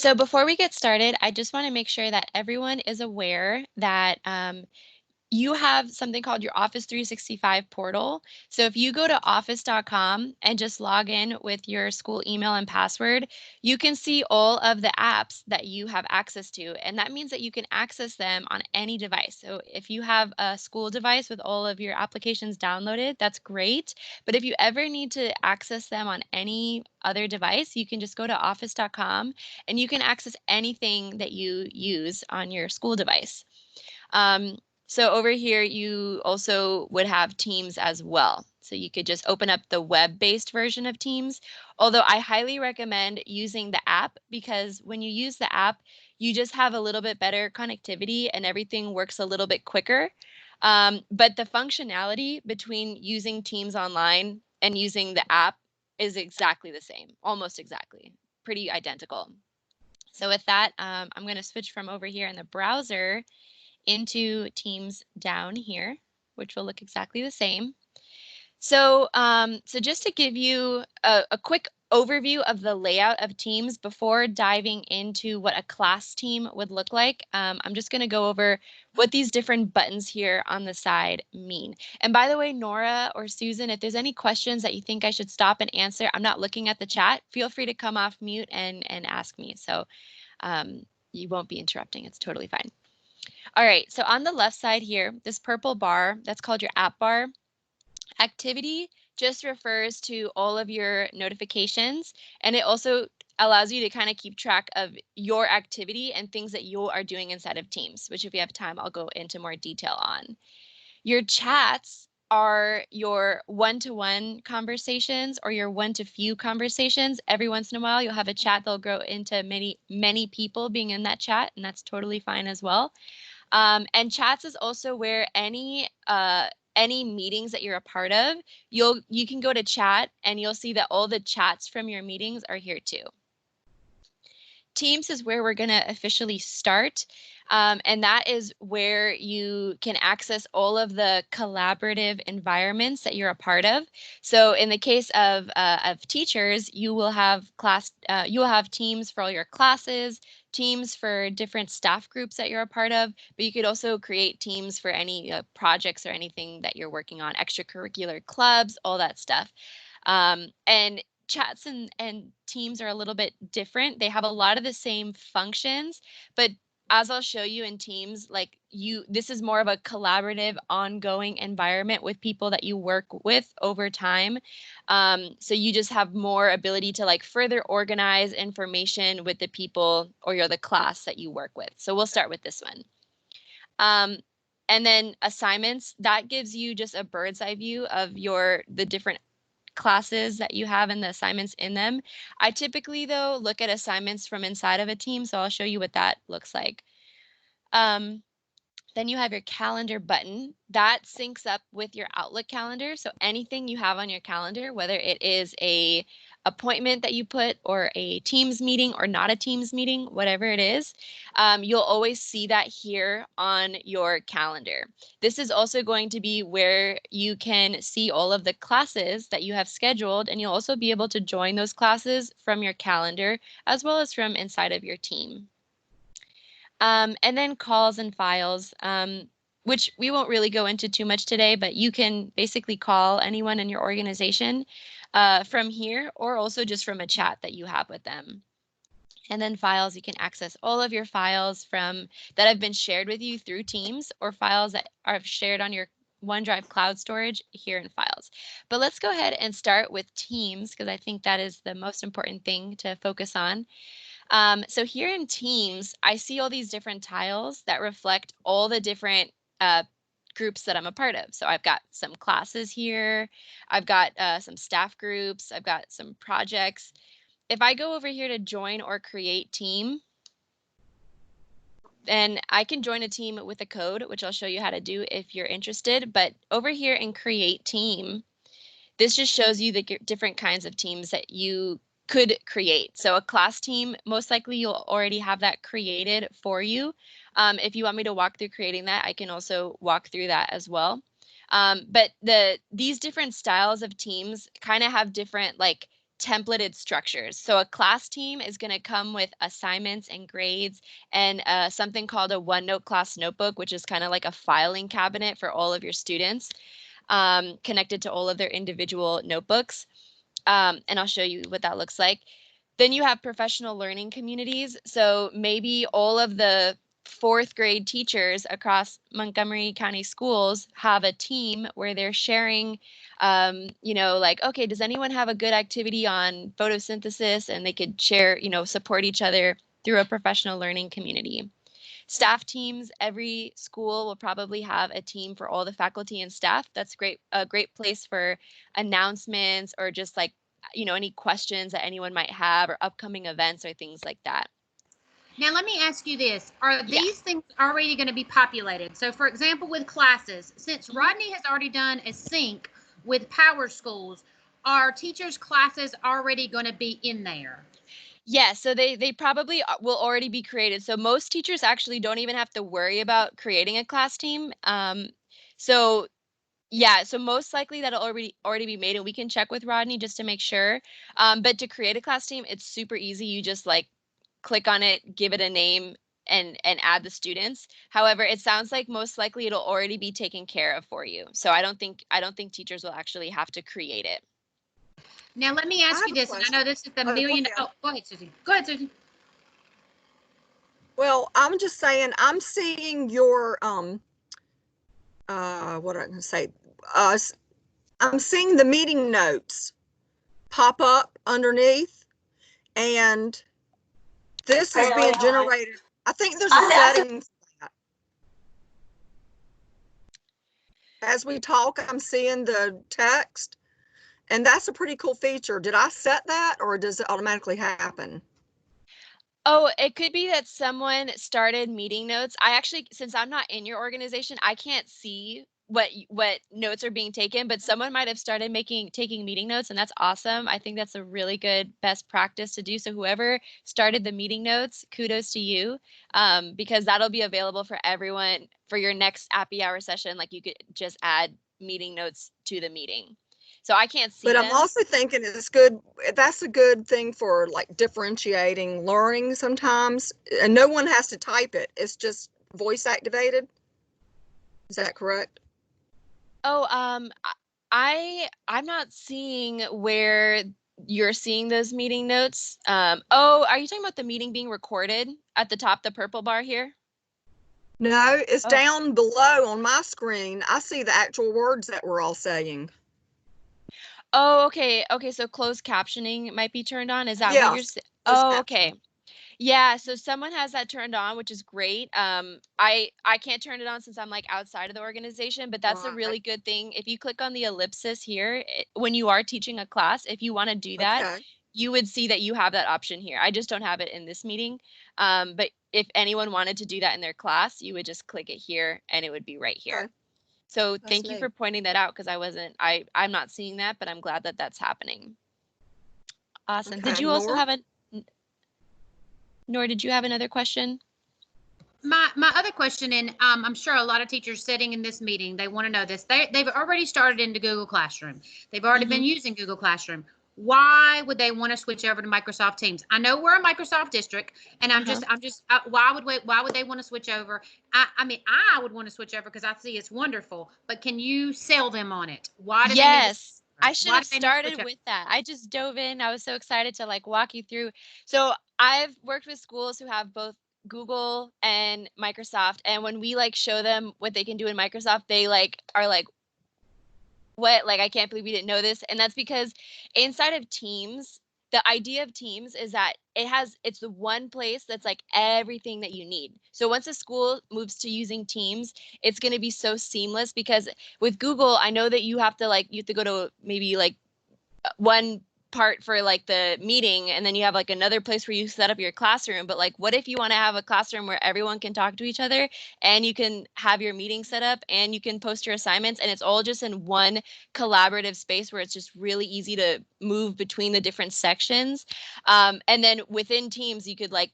So before we get started, I just want to make sure that everyone is aware that you have something called your Office 365 portal. So if you go to office.com and just log in with your school email and password, you can see all of the apps that you have access to. And that means that you can access them on any device. So if you have a school device with all of your applications downloaded, that's great. But if you ever need to access them on any other device, you can just go to office.com and you can access anything that you use on your school device. Um, so over here, you also would have Teams as well. So you could just open up the web-based version of Teams. Although I highly recommend using the app because when you use the app, you just have a little bit better connectivity and everything works a little bit quicker. But the functionality between using Teams online and using the app is exactly the same, almost exactly, pretty identical. So with that, I'm going to switch from over here in the browser into Teams down here, which will look exactly the same. So, so just to give you a quick overview of the layout of Teams before diving into what a class team would look like, I'm just going to go over what these different buttons here on the side mean. And by the way, Nora or Susan, if there's any questions that you think I should stop and answer, I'm not looking at the chat, feel free to come off mute and ask me. So you won't be interrupting. It's totally fine. All right, so on the left side here, this purple bar, that's called your app bar. Activity just refers to all of your notifications, and it also allows you to kind of keep track of your activity and things that you are doing inside of Teams, which if we have time, I'll go into more detail on. Your chats are your one-to-one conversations or your one-to-few conversations. Every once in a while, you'll have a chat that'll grow into many people being in that chat, and that's totally fine as well. And chats is also where any meetings that you're a part of, you can go to chat and you'll see that all the chats from your meetings are here too. Teams is where we're going to officially start. And that is where you can access all of the collaborative environments that you're a part of. So in the case of teachers, you will have teams for all your classes, teams for different staff groups that you're a part of, but you could also create teams for any projects or anything that you're working on, extracurricular clubs, all that stuff. And chats and teams are a little bit different. They have a lot of the same functions, but as I'll show you in Teams, this is more of a collaborative, ongoing environment with people that you work with over time. So you just have more ability to further organize information with the people or the class that you work with. So we'll start with this one. And then assignments, that gives you just a bird's eye view of the different classes that you have and the assignments in them. I typically, though, look at assignments from inside of a team, so I'll show you what that looks like. Then you have your calendar button. That syncs up with your Outlook calendar, so anything you have on your calendar, whether it is a appointment that you put or a Teams meeting or not a Teams meeting, whatever it is, you'll always see that here on your calendar. This is also going to be where you can see all of the classes that you have scheduled, and you'll also be able to join those classes from your calendar as well as from inside of your team. And then calls and files, which we won't really go into too much today, but you can basically call anyone in your organization from here or also just from a chat that you have with them. And then files, you can access all of your files that have been shared with you through Teams or files that are shared on your OneDrive cloud storage here in files. But let's go ahead and start with Teams because I think that is the most important thing to focus on. So here in Teams, I see all these different tiles that reflect all the different groups that I'm a part of. So I've got some classes here. I've got some staff groups. I've got some projects. If I go over here to join or create team, then I can join a team with a code, which I'll show you how to do if you're interested. But over here in create team, this just shows you the different kinds of teams that you could create. So a class team, most likely you'll already have that created for you. If you want me to walk through creating that, I can also walk through that as well. But these different styles of teams kind of have different templated structures. So a class team is going to come with assignments and grades and something called a OneNote class notebook, which is kind of like a filing cabinet for all of your students, connected to all of their individual notebooks. And I'll show you what that looks like. Then you have professional learning communities. So maybe all of the fourth grade teachers across Montgomery County schools have a team where they're sharing, like, okay, does anyone have a good activity on photosynthesis? And they could share, support each other through a professional learning community. Staff teams, every school will probably have a team for all the faculty and staff. That's a great place for announcements or just like, any questions that anyone might have or upcoming events or things like that. Now, let me ask you this. Are Yeah. these things already going to be populated? So, for example, with classes, since Rodney has already done a sync with Power Schools, are teachers' classes already going to be in there? Yeah, so they probably will already be created. So most teachers actually don't even have to worry about creating a class team. So yeah, so most likely that'll already be made, and we can check with Rodney just to make sure. But to create a class team, it's super easy. You just like click on it, give it a name, and add the students. However, it sounds like most likely it'll already be taken care of for you. So I don't think teachers will actually have to create it. Now, let me ask you this, and I know this is the million. Oh, go ahead, Susie. Go ahead, Susie. Well, I'm just saying, I'm seeing your, what am I gonna say? I'm seeing the meeting notes pop up underneath, and this is being generated. I think there's a setting. As we talk, I'm seeing the text, and that's a pretty cool feature. Did I set that, or does it automatically happen? Oh, it could be that someone started meeting notes. I actually, since I'm not in your organization, I can't see what notes are being taken, but someone might have started taking meeting notes, and that's awesome. I think that's a really good best practice to do. So whoever started the meeting notes, kudos to you, because that'll be available for everyone for your next Appy Hour session. Like you could just add meeting notes to the meeting. So I can't see But them. I'm also thinking it's good. That's a good thing for like differentiating learning sometimes. And no one has to type it. It's just voice activated. Is that correct? Oh, I'm not seeing where you're seeing those meeting notes. Oh, are you talking about the meeting being recorded at the top, the purple bar here? No, it's down below on my screen. I see the actual words that we're all saying. Oh, okay. Okay, so closed captioning might be turned on. Is that what you're saying? Oh, okay. Yeah, so someone has that turned on, which is great. I can't turn it on since I'm like outside of the organization, but that's a really good thing. If you click on the ellipsis here, when you are teaching a class, if you want to do that, you would see that you have that option here. I just don't have it in this meeting. But if anyone wanted to do that in their class, you would just click it here and it would be right here. So thank you for pointing that out, because I'm not seeing that, but I'm glad that that's happening. Awesome. Did you also have Nora, did you have another question? My other question, and I'm sure a lot of teachers sitting in this meeting, they want to know this. They've already started into Google Classroom. They've already been using Google Classroom. Why would they want to switch over to Microsoft Teams? I know we're a Microsoft district, and I'm just why would they want to switch over? I mean, I would want to switch over because I see it's wonderful, but can you sell them on it? Why do they need to I should have started with that. I just dove in. I was so excited to like walk you through. So I've worked with schools who have both Google and Microsoft, and when we like show them what they can do in Microsoft, they like are like, what? Like, I can't believe we didn't know this. And that's because inside of Teams, the idea of Teams is that it's the one place that's like everything that you need. So once a school moves to using Teams, it's going to be so seamless, because with Google, I know that you have to go to maybe like one part for like the meeting, and then you have like another place where you set up your classroom. But like, what if you want to have a classroom where everyone can talk to each other, and you can have your meeting set up, and you can post your assignments, and it's all just in one collaborative space where it's just really easy to move between the different sections. And then within Teams, you could like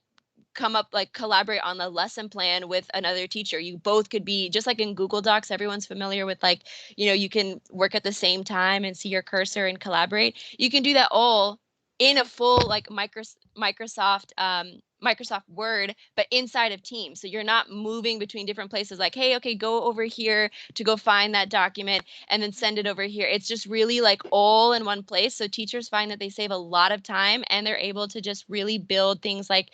collaborate on the lesson plan with another teacher. You both could be just like in Google Docs, everyone's familiar with like, you can work at the same time and see your cursor and collaborate. You can do that all in a full like Microsoft Word, but inside of Teams. So you're not moving between different places like, hey, okay, go over here to go find that document and then send it over here. It's just really like all in one place. So teachers find that they save a lot of time and they're able to just really build things like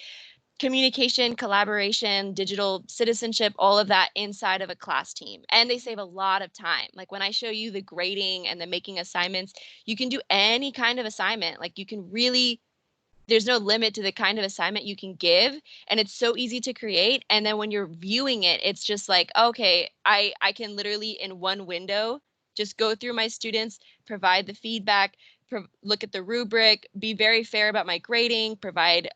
communication, collaboration, digital citizenship, all of that inside of a class team. And they save a lot of time. Like when I show you the grading and the making assignments, you can do any kind of assignment. Like you can really, there's no limit to the kind of assignment you can give. And it's so easy to create. And then when you're viewing it, it's just like, okay, I can literally in one window just go through my students, provide the feedback, look at the rubric, be very fair about my grading, provide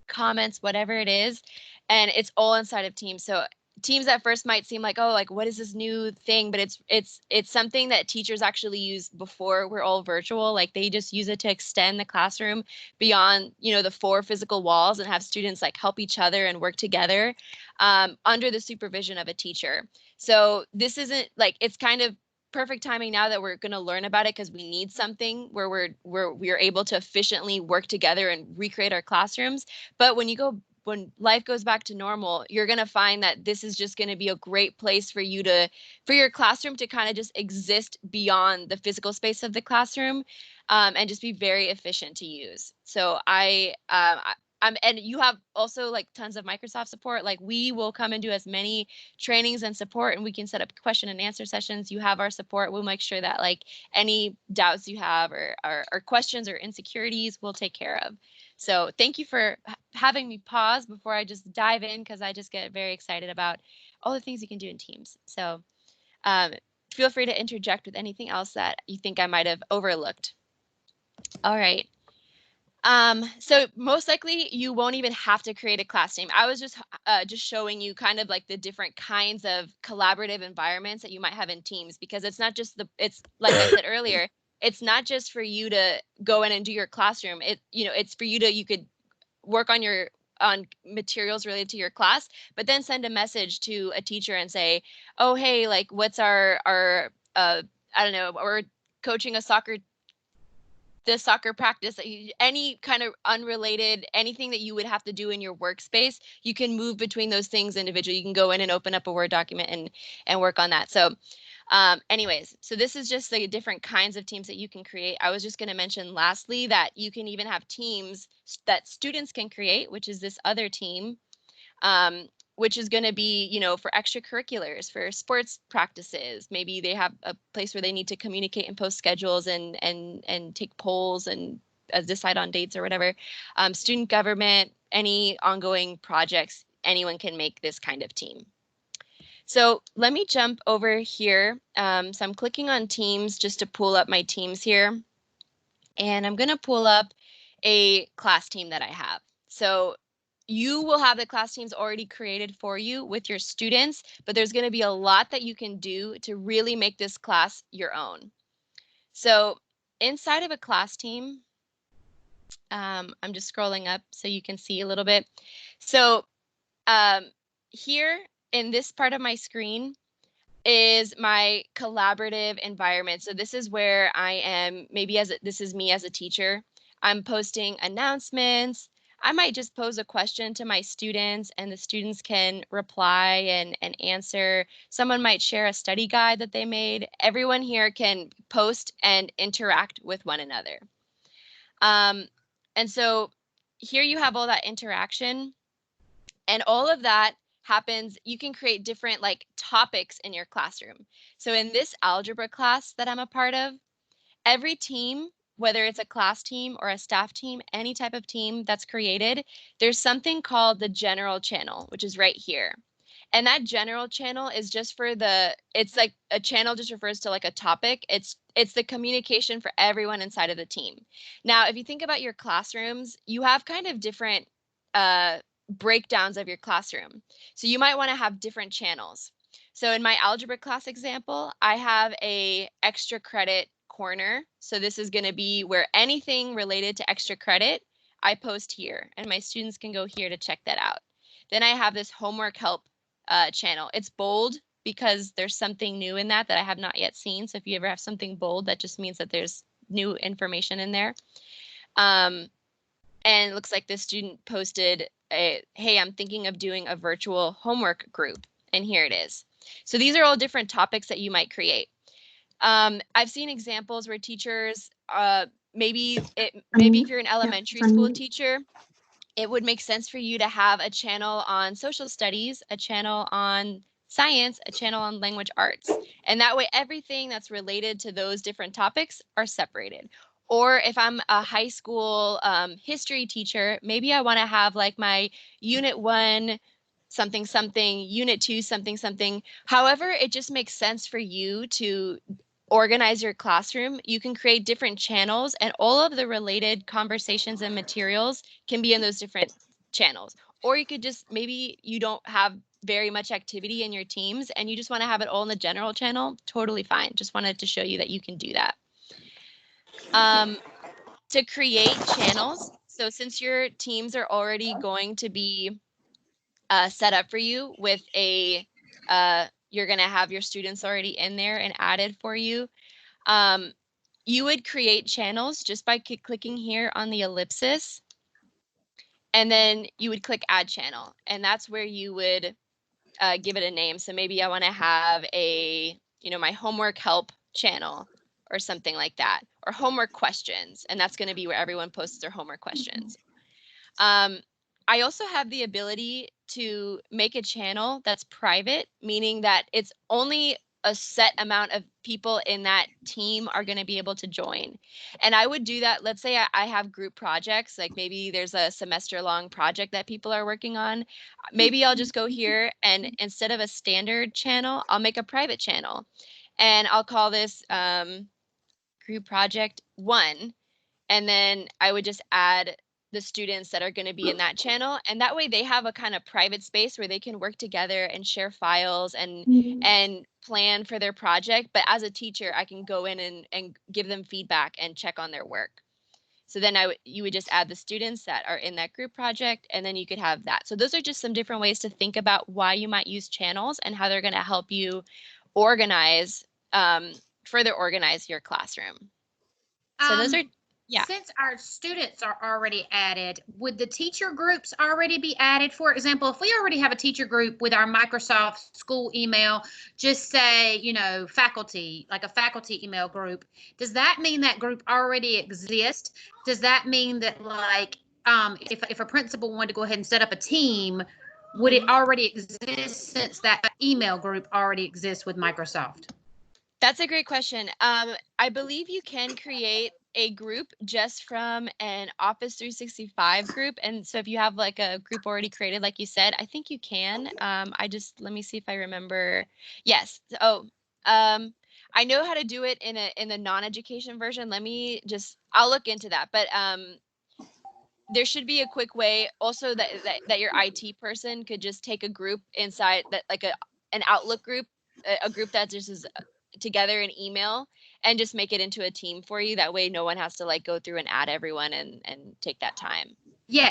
comments, whatever it is, and it's all inside of Teams. So Teams at first might seem like, oh, like what is this new thing? But it's something that teachers actually use before we're all virtual. Like they just use it to extend the classroom beyond, the 4 physical walls and have students like help each other and work together under the supervision of a teacher. So this isn't like, it's kind of perfect timing now that we're going to learn about it because we need something where we're able to efficiently work together and recreate our classrooms. But when life goes back to normal, you're going to find that this is just going to be a great place for your classroom to kind of just exist beyond the physical space of the classroom, and just be very efficient to use. So and you have also like tons of Microsoft support. Like we will come and do as many trainings and support, and we can set up question and answer sessions. You have our support. We'll make sure that like any doubts you have or questions or insecurities we'll take care of. So thank you for having me pause before I just dive in, because I just get very excited about all the things you can do in Teams. So feel free to interject with anything else that you think I might have overlooked. All right. So most likely you won't even have to create a class team. I was just showing you kind of like the different kinds of collaborative environments that you might have in Teams, because it's not just it's like I said earlier, it's not just for you to go in and do your classroom. It's for you could work on materials related to your class, but then send a message to a teacher and say, oh, hey, like what's our I don't know, we're coaching the soccer practice, any kind of unrelated, anything that you would have to do in your workspace, you can move between those things individually. You can go in and open up a Word document and work on that. So anyways, so this is just the different kinds of teams that you can create. I was just going to mention lastly that you can even have teams that students can create, which is this other team, which is going to be, for extracurriculars, for sports practices. Maybe they have a place where they need to communicate and post schedules and take polls and decide on dates or whatever. Student government, any ongoing projects, anyone can make this kind of team. So let me jump over here. So I'm clicking on Teams just to pull up my teams here. And I'm going to pull up a class team that I have. So you will have the class teams already created for you with your students, but there's going to be a lot that you can do to really make this class your own. So inside of a class team, I'm just scrolling up so you can see a little bit. So here in this part of my screen is my collaborative environment. So this is where I am, this is me as a teacher. I'm posting announcements. I might just pose a question to my students and the students can reply and answer. Someone might share a study guide that they made. Everyone here can post and interact with one another. And so here you have all that interaction, and all of that happens. You can create different like topics in your classroom. So in this algebra class that I'm a part of, every team, whether it's a class team or a staff team, any type of team that's created, there's something called the general channel, which is right here. And that general channel is just for it's like a channel just refers to like a topic. It's the communication for everyone inside of the team. Now, if you think about your classrooms, you have kind of different breakdowns of your classroom. So you might want to have different channels. So in my algebra class example, I have a extra credit corner. So this is going to be where anything related to extra credit I post here, and my students can go here to check that out. Then I have this homework help channel. It's bold because there's something new in that I have not yet seen. So if you ever have something bold, that just means that there's new information in there. And it looks like this student posted, hey, I'm thinking of doing a virtual homework group. And here it is. So these are all different topics that you might create. I've seen examples where teachers, maybe if you're an elementary school teacher, it would make sense for you to have a channel on social studies, a channel on science, a channel on language arts. And that way, everything that's related to those different topics are separated. Or if I'm a high school history teacher, maybe I want to have like my unit 1 something something, unit 2 something something. However, it just makes sense for you to organize your classroom. You can create different channels, and all of the related conversations and materials can be in those different channels. Or you could just, maybe you don't have very much activity in your teams and you just want to have it all in the general channel. Totally fine. Just wanted to show you that you can do that. To create channels, so since your teams are already going to be set up for you with a, you're going to have your students already in there and added for you. You would create channels just by clicking here on the ellipsis, and then you would click add channel, and that's where you would give it a name. So maybe I want to have a, my homework help channel or something like that, or homework questions, and that's going to be where everyone posts their homework questions. I also have the ability to make a channel that's private, meaning that it's only a set amount of people in that team are going to be able to join. And I would do that. Let's say I have group projects, like maybe there's a semester long project that people are working on. Maybe I'll just go here, and instead of a standard channel, I'll make a private channel, and I'll call this group project 1. And then I would just add the students that are going to be in that channel, and that way they have a kind of private space where they can work together and share files and plan for their project. But as a teacher, I can go in and give them feedback and check on their work. So then you would just add the students that are in that group project, and then you could have that. So those are just some different ways to think about why you might use channels and how they're going to help you organize, further organize your classroom. So those are, yeah. Since our students are already added, would the teacher groups already be added? For example, if we already have a teacher group with our Microsoft school email, just say, faculty, like a faculty email group, does that mean that group already exists? Does that mean that, like, if a principal wanted to go ahead and set up a team, would it already exist since that email group already exists with Microsoft? That's a great question. I believe you can create a group just from an Office 365 group. And so if you have like a group already created, like you said, I think you can. Let me see if I remember. Yes. Oh, I know how to do it in the non-education version. I'll look into that. But there should be a quick way also that your IT person could just take a group inside that, like an Outlook group, a group that just is together in email, and just make it into a team for you. That way no one has to like go through and add everyone and take that time. Yeah,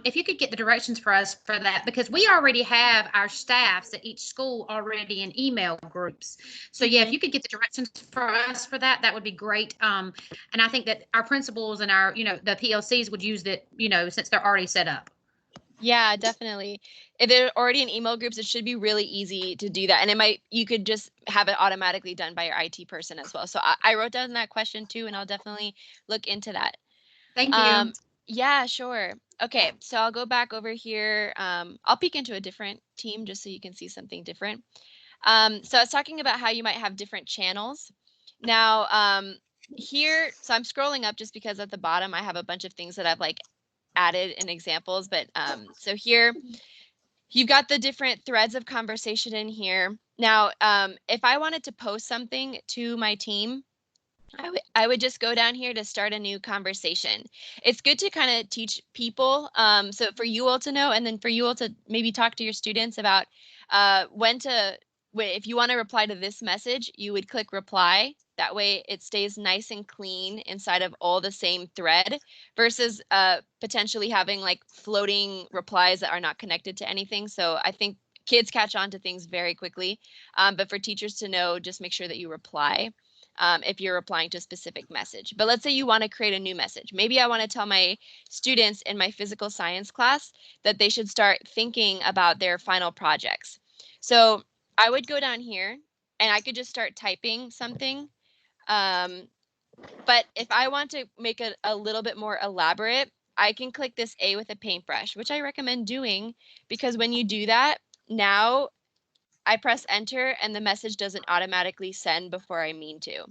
if you could get the directions for us for that, because we already have our staffs at each school already in email groups. So yeah, if you could get the directions for us for that, that would be great. And I think that our principals and our, the PLCs would use that, since they're already set up. Yeah, definitely. If they're already in email groups, it should be really easy to do that. And you could just have it automatically done by your IT person as well. So I wrote down that question too, and I'll definitely look into that. Thank you. Yeah, sure. Okay, so I'll go back over here. I'll peek into a different team just so you can see something different. So I was talking about how you might have different channels. Now, here, so I'm scrolling up just because at the bottom I have a bunch of things that I've like added in examples. But so here, you've got the different threads of conversation in here. Now, if I wanted to post something to my team, I would just go down here to start a new conversation. It's good to kind of teach people, so for you all to know, and then for you all to maybe talk to your students about if you want to reply to this message, you would click reply. That way it stays nice and clean inside of all the same thread versus potentially having like floating replies that are not connected to anything. So I think kids catch on to things very quickly, but for teachers to know, just make sure that you reply. if you're replying to a specific message. But let's say you want to create a new message. Maybe I want to tell my students in my physical science class that they should start thinking about their final projects. So I would go down here and I could just start typing something. But if I want to make it a little bit more elaborate, I can click this A with a paintbrush, which I recommend doing because when you do that, now I press enter and the message doesn't automatically send before I mean to.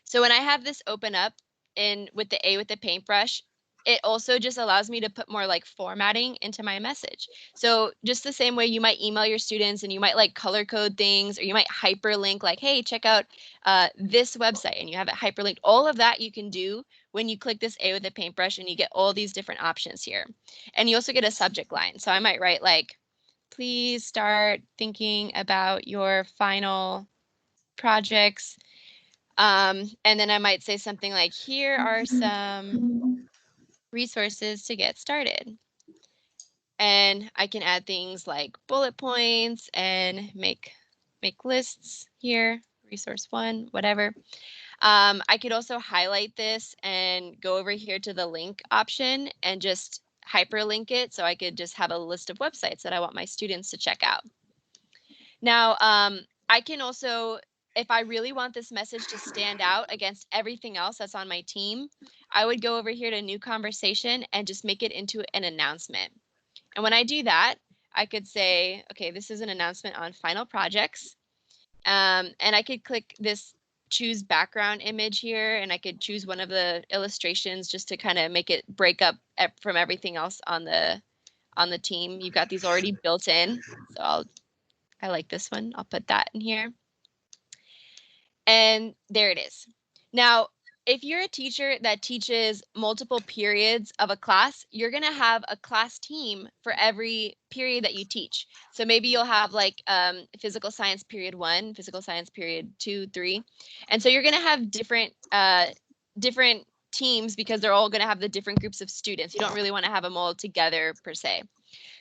So when I have this open up with the A with the paintbrush, it also just allows me to put more like formatting into my message. So just the same way you might email your students and you might like color code things, or you might hyperlink like, hey, check out this website, and you have it hyperlinked. All of that you can do when you click this A with the paintbrush, and you get all these different options here. And you also get a subject line. So I might write like, please start thinking about your final projects. And then I might say something like, here are some resources to get started. And I can add things like bullet points and make lists here, resource one, whatever. I could also highlight this and go over here to the link option and just hyperlink it. So I could just have a list of websites that I want my students to check out. Now, I can also, if I really want this message to stand out against everything else that's on my team, I would go over here to new conversation and just make it into an announcement. And when I do that, I could say, okay, this is an announcement on final projects. And I could click this choose background image here, and I could choose one of the illustrations just to kind of make it break up from everything else on the team. You've got these already built in. So I like this one. I'll put that in here. And there it is. Now, if you're a teacher that teaches multiple periods of a class, you're going to have a class team for every period that you teach. So maybe you'll have like physical science period 1, physical science period 2, 3. And so you're going to have different teams because they're all going to have the different groups of students. You don't really want to have them all together per se.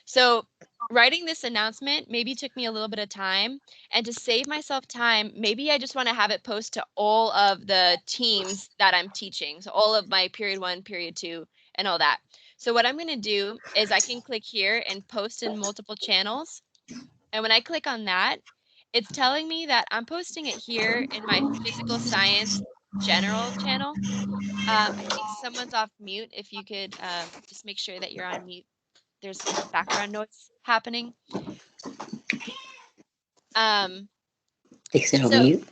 So writing this announcement maybe took me a little bit of time, and to save myself time, maybe I just want to have it post to all of the teams that I'm teaching. So all of my period 1, period 2, and all that. So what I'm going to do is I can click here and post in multiple channels. And when I click on that, it's telling me that I'm posting it here in my physical science general channel. I think someone's off mute. If you could just make sure that you're on mute. There's background noise happening. Fix it on So, mute.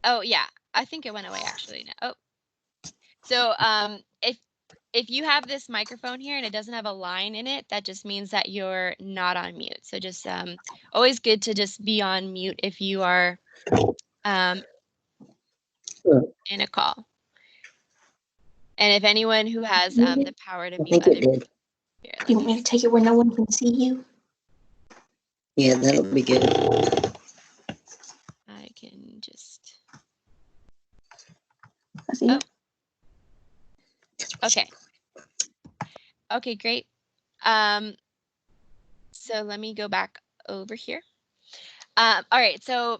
oh yeah, I think it went away actually. Oh, so if you have this microphone here and it doesn't have a line in it, that just means that you're not on mute. So just always good to just be on mute if you are in a call. And if anyone who has the power to I mute think it other did. here, You want me to take it where no one can see you? Yeah, that'll be good. I can just. I see you. Okay. Okay, great. So let me go back over here. All right, so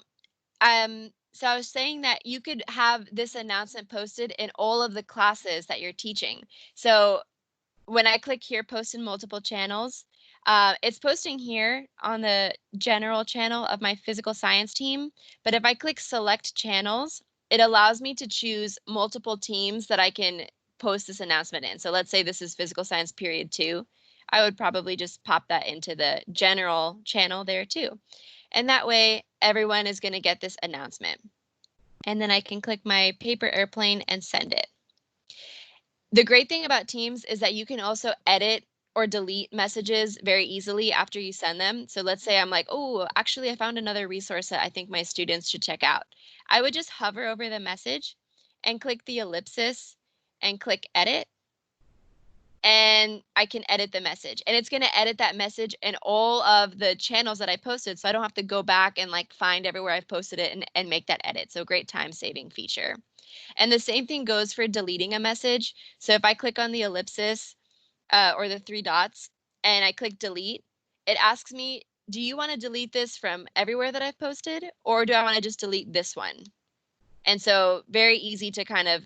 I was saying that you could have this announcement posted in all of the classes that you're teaching. So when I click here, post in multiple channels, it's posting here on the general channel of my physical science team. But if I click select channels, it allows me to choose multiple teams that I can post this announcement in. So let's say this is physical science period 2. I would probably just pop that into the general channel there too. And that way everyone is going to get this announcement. And then I can click my paper airplane and send it. The great thing about Teams is that you can also edit or delete messages very easily after you send them. So let's say I'm like, oh, actually, I found another resource that I think my students should check out. I would just hover over the message and click the ellipsis and click edit. And I can edit the message. And it's going to edit that message in all of the channels that I posted. So I don't have to go back and like find everywhere I've posted it and make that edit. So great time saving feature. And the same thing goes for deleting a message. So if I click on the ellipsis or the 3 dots and I click delete, it asks me do you want to delete this from everywhere that I've posted, or do I want to just delete this one? And so very easy to kind of,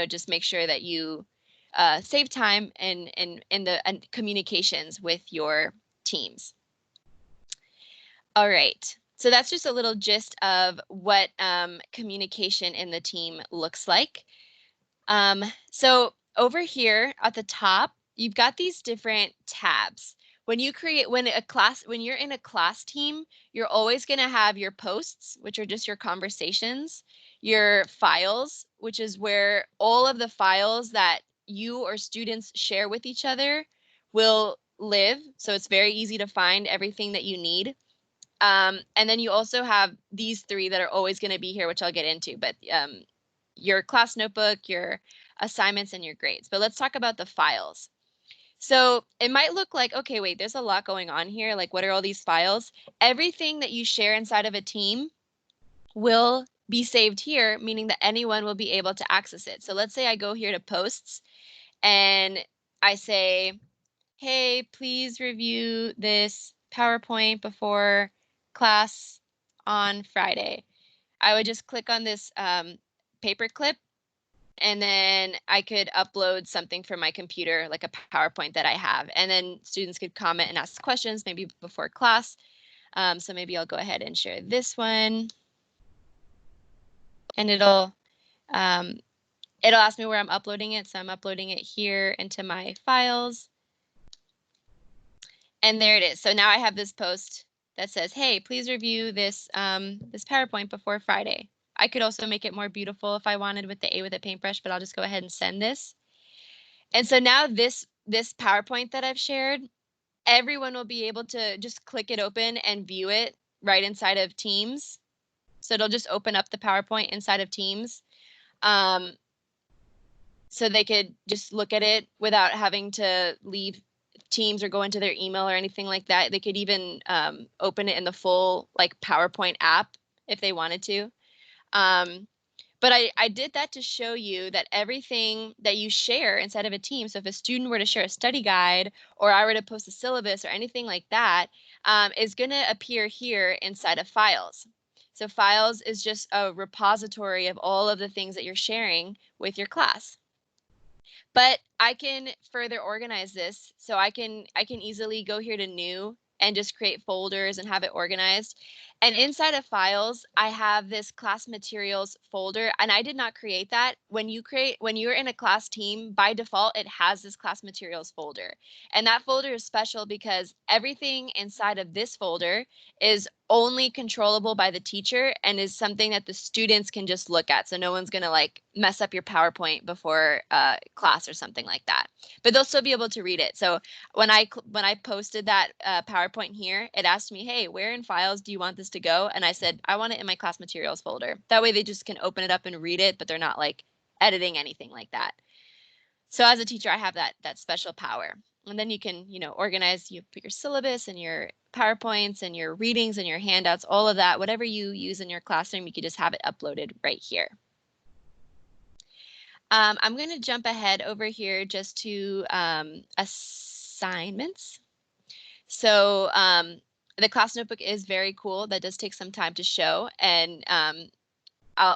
just make sure that you save time in the communications with your teams. All right. So that's just a little gist of what communication in the team looks like. So over here at the top, you've got these different tabs. When you're in a class team, you're always going to have your posts, which are just your conversations, your files, which is where all of the files that you or students share with each other will live. So it's very easy to find everything that you need. And then you also have these three that are always going to be here, which I'll get into, but your class notebook, your assignments, and your grades. But let's talk about the files. So it might look like, okay, wait, there's a lot going on here. Like, what are all these files? Everything that you share inside of a team will be saved here, meaning that anyone will be able to access it. So let's say I go here to posts and I say, hey, please review this PowerPoint before class on Friday. I would just click on this paper clip, and then I could upload something from my computer, like a PowerPoint that I have. And then students could comment and ask questions maybe before class. So maybe I'll go ahead and share this one. And it'll ask me where I'm uploading it. So I'm uploading it here into my files. And there it is. So now I have this post that says, hey, please review this PowerPoint before Friday. I could also make it more beautiful if I wanted with the A with a paintbrush, but I'll just go ahead and send this. And so now this PowerPoint that I've shared, everyone will be able to just click it open and view it right inside of Teams. So it'll just open up the PowerPoint inside of Teams. So they could just look at it without having to leave Teams or go into their email or anything like that. They could even open it in the full like PowerPoint app if they wanted to. But I did that to show you that everything that you share inside of a team, so if a student were to share a study guide or I were to post a syllabus or anything like that, is going to appear here inside of files. So files is just a repository of all of the things that you're sharing with your class. But I can further organize this. So I can easily go here to new and just create folders and have it organized. And inside of files, I have this class materials folder, and I did not create that. When you're in a class team, by default, it has this class materials folder. And that folder is special because everything inside of this folder is only controllable by the teacher and is something that the students can just look at. So no one's going to like mess up your PowerPoint before class or something like that, but they'll still be able to read it. So when I posted that PowerPoint here, it asked me, hey, where in files do you want this to go? And I said, I want it in my class materials folder. That way they just can open it up and read it, but they're not like editing anything like that. So as a teacher, I have that special power. And then you can, organize, you put your syllabus and your PowerPoints and your readings and your handouts, all of that, whatever you use in your classroom, you could just have it uploaded right here. I'm going to jump ahead over here just to assignments. So the class notebook is very cool. That does take some time to show, and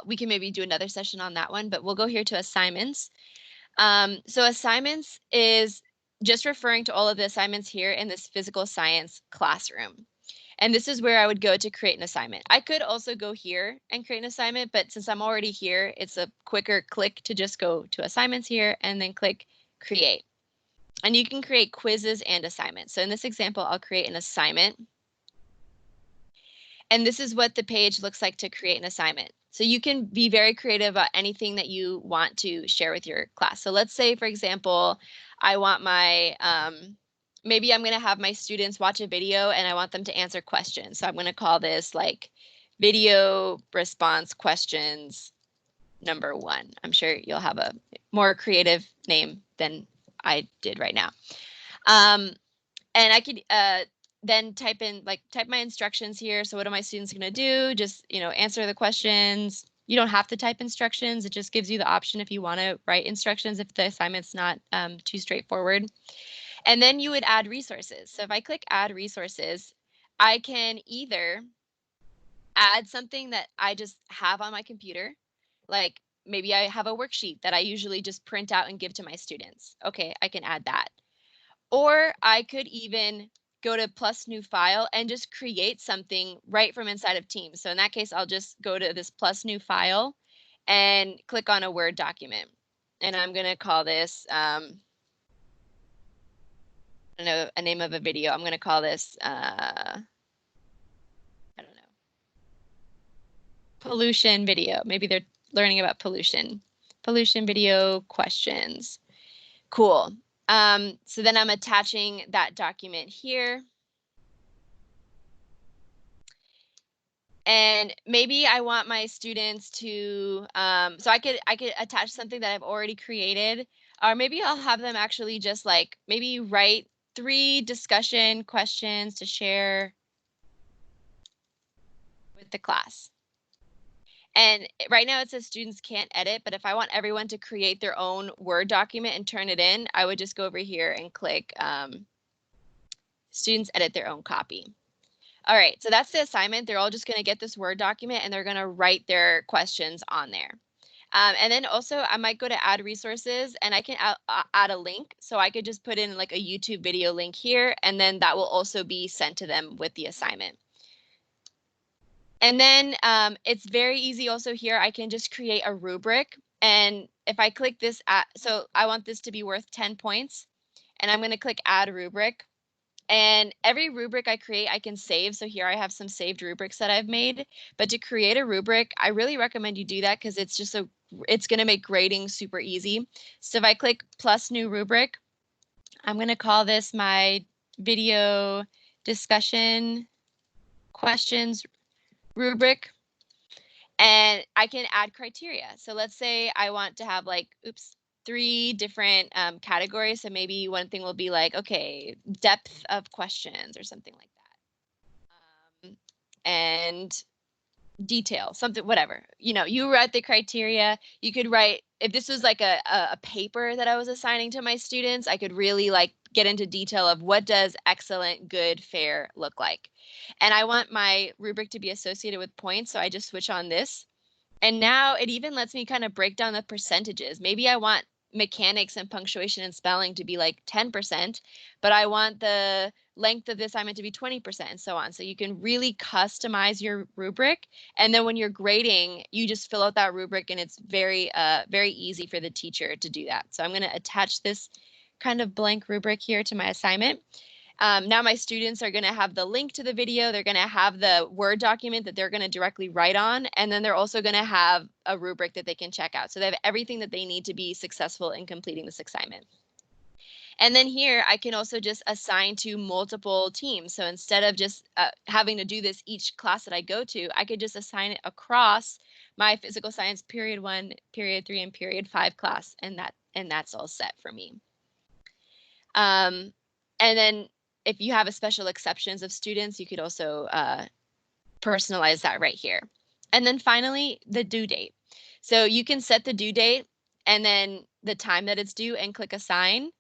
we can maybe do another session on that one, but we'll go here to assignments. So assignments is just referring to all of the assignments here in this physical science classroom. And this is where I would go to create an assignment. I could also go here and create an assignment, but since I'm already here, it's a quicker click to just go to assignments here and then click create. And you can create quizzes and assignments. So in this example, I'll create an assignment. And this is what the page looks like to create an assignment. So you can be very creative about anything that you want to share with your class. So let's say, for example, I want my, maybe I'm going to have my students watch a video and I want them to answer questions. So I'm going to call this like video response questions number 1. I'm sure you'll have a more creative name than I did right now. And I could then type my instructions here. So what are my students going to do? Just, answer the questions. You don't have to type instructions. It just gives you the option if you want to write instructions if the assignment's not too straightforward. And then you would add resources. So if I click add resources, I can either add something that I just have on my computer, like maybe I have a worksheet that I usually just print out and give to my students. Okay, I can add that. Or I could even go to plus new file and just create something right from inside of Teams. So in that case, I'll just go to this plus new file and click on a Word document. And I'm going to call this, I don't know, a name of a video. I'm going to call this, I don't know, pollution video. Maybe they're learning about pollution. Pollution video questions. Cool. So then I'm attaching that document here. And maybe I want my students to, so I could attach something that I've already created, or maybe I'll have them actually just like maybe write 3 discussion questions to share with the class. And right now it says students can't edit, but if I want everyone to create their own Word document and turn it in, I would just go over here and click students edit their own copy. All right, so that's the assignment. They're all just going to get this Word document and they're going to write their questions on there. And then also I might go to add resources and I can add a link. So I could just put in like a YouTube video link here, and then that will also be sent to them with the assignment. And then it's very easy also here. I can just create a rubric. And if I click this, so I want this to be worth 10 points. And I'm going to click add rubric. And every rubric I create, I can save. So here I have some saved rubrics that I've made. But to create a rubric, I really recommend you do that because it's just it's going to make grading super easy. So if I click plus new rubric, I'm going to call this my video discussion questions rubric. And I can add criteria. So let's say I want to have like, 3 different categories. So maybe one thing will be like, okay, depth of questions or something like that. And detail, something, whatever. You write the criteria. You could write, if this was like a paper that I was assigning to my students, I could really like get into detail of what does excellent, good, fair look like. And I want my rubric to be associated with points. So I just switch on this. And now it even lets me kind of break down the percentages. Maybe I want mechanics and punctuation and spelling to be like 10%, but I want the length of the assignment to be 20% and so on. So you can really customize your rubric. And then when you're grading, you just fill out that rubric and it's very, very easy for the teacher to do that. So I'm going to attach this kind of blank rubric here to my assignment. Now my students are going to have the link to the video. They're going to have the Word document that they're going to directly write on. And then they're also going to have a rubric that they can check out. So they have everything that they need to be successful in completing this assignment. And then here I can also just assign to multiple teams. So instead of just having to do this each class that I go to, I could just assign it across my physical science period 1, period 3, and period 5 class. And that's all set for me. And then if you have a special exceptions of students, you could also personalize that right here. And then finally, the due date. So you can set the due date and then the time that it's due and click assign.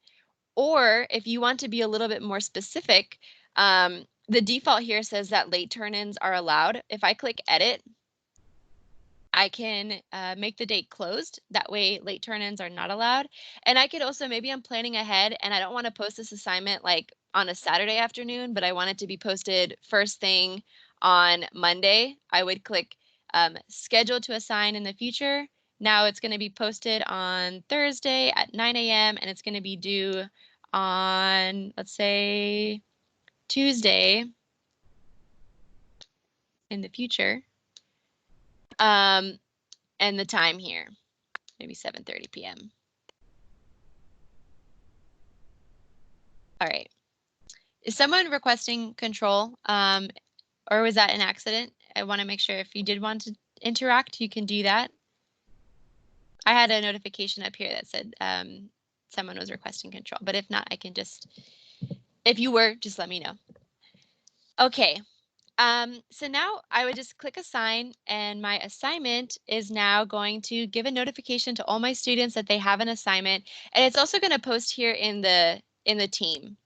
Or if you want to be a little bit more specific, the default here says that late turn-ins are allowed. If I click edit, I can make the date closed. That way late turn-ins are not allowed. And I could also, maybe I'm planning ahead and I don't want to post this assignment like on a Saturday afternoon, but I want it to be posted first thing on Monday. I would click schedule to assign in the future. Now it's going to be posted on Thursday at 9 a.m. and it's going to be due on, let's say, Tuesday in the future. And the time here, maybe 7:30 p.m. All right. Is someone requesting control, or was that an accident? I want to make sure if you did want to interact, you can do that. I had a notification up here that said someone was requesting control, but if not, I can just, if you were, just let me know. Okay. So now I would just click assign and my assignment is now going to give a notification to all my students that they have an assignment, and it's also going to post here in the team.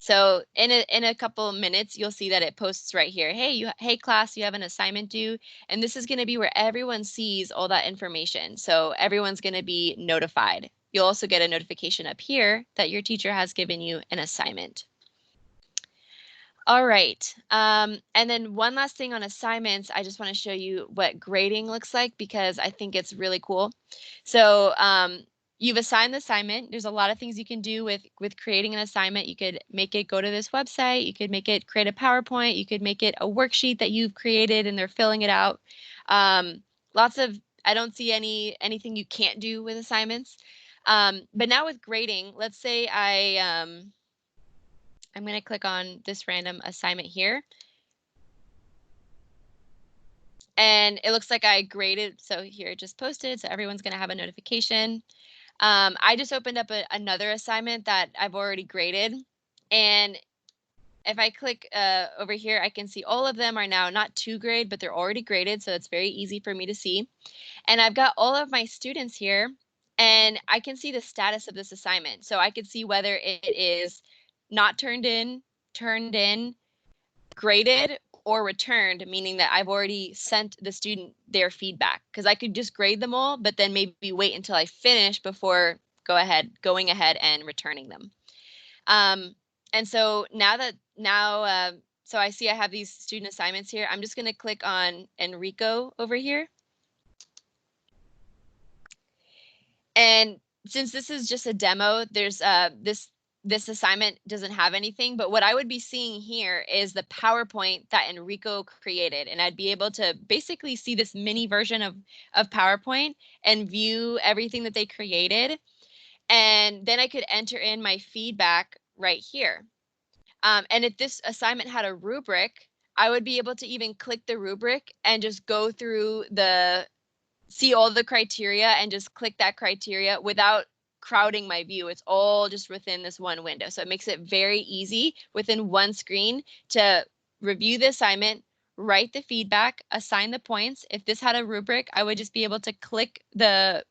So in a couple of minutes, you'll see that it posts right here. Hey class, you have an assignment due, and this is going to be where everyone sees all that information. So everyone's going to be notified. You'll also get a notification up here that your teacher has given you an assignment. All right. And then one last thing on assignments, I just want to show you what grading looks like because I think it's really cool. So you've assigned the assignment. There's a lot of things you can do with creating an assignment. You could make it go to this website. You could make it create a PowerPoint. You could make it a worksheet that you've created and they're filling it out. Lots of, I don't see anything you can't do with assignments. But now with grading, let's say I'm going to click on this random assignment here. And it looks like I graded. So here it just posted. So everyone's going to have a notification. I just opened up another assignment that I've already graded. And if I click over here, I can see all of them are now not to grade, but they're already graded. So it's very easy for me to see. And I've got all of my students here. And I can see the status of this assignment. So I can see whether it is not turned in, graded, or returned, meaning that I've already sent the student their feedback. Because I could just grade them all, but then maybe wait until I finish before going ahead and returning them. And so so I see I have these student assignments here. I'm just going to click on Enrico over here. And since this is just a demo, there's this assignment doesn't have anything, but what I would be seeing here is the PowerPoint that Enrico created. And I'd be able to basically see this mini version of PowerPoint and view everything that they created. And then I could enter in my feedback right here. And if this assignment had a rubric, I would be able to even click the rubric and just go through see all the criteria and just click that criteria without crowding my view. It's all just within this one window. So it makes it very easy within one screen to review the assignment, write the feedback, assign the points. If this had a rubric, I would just be able to click the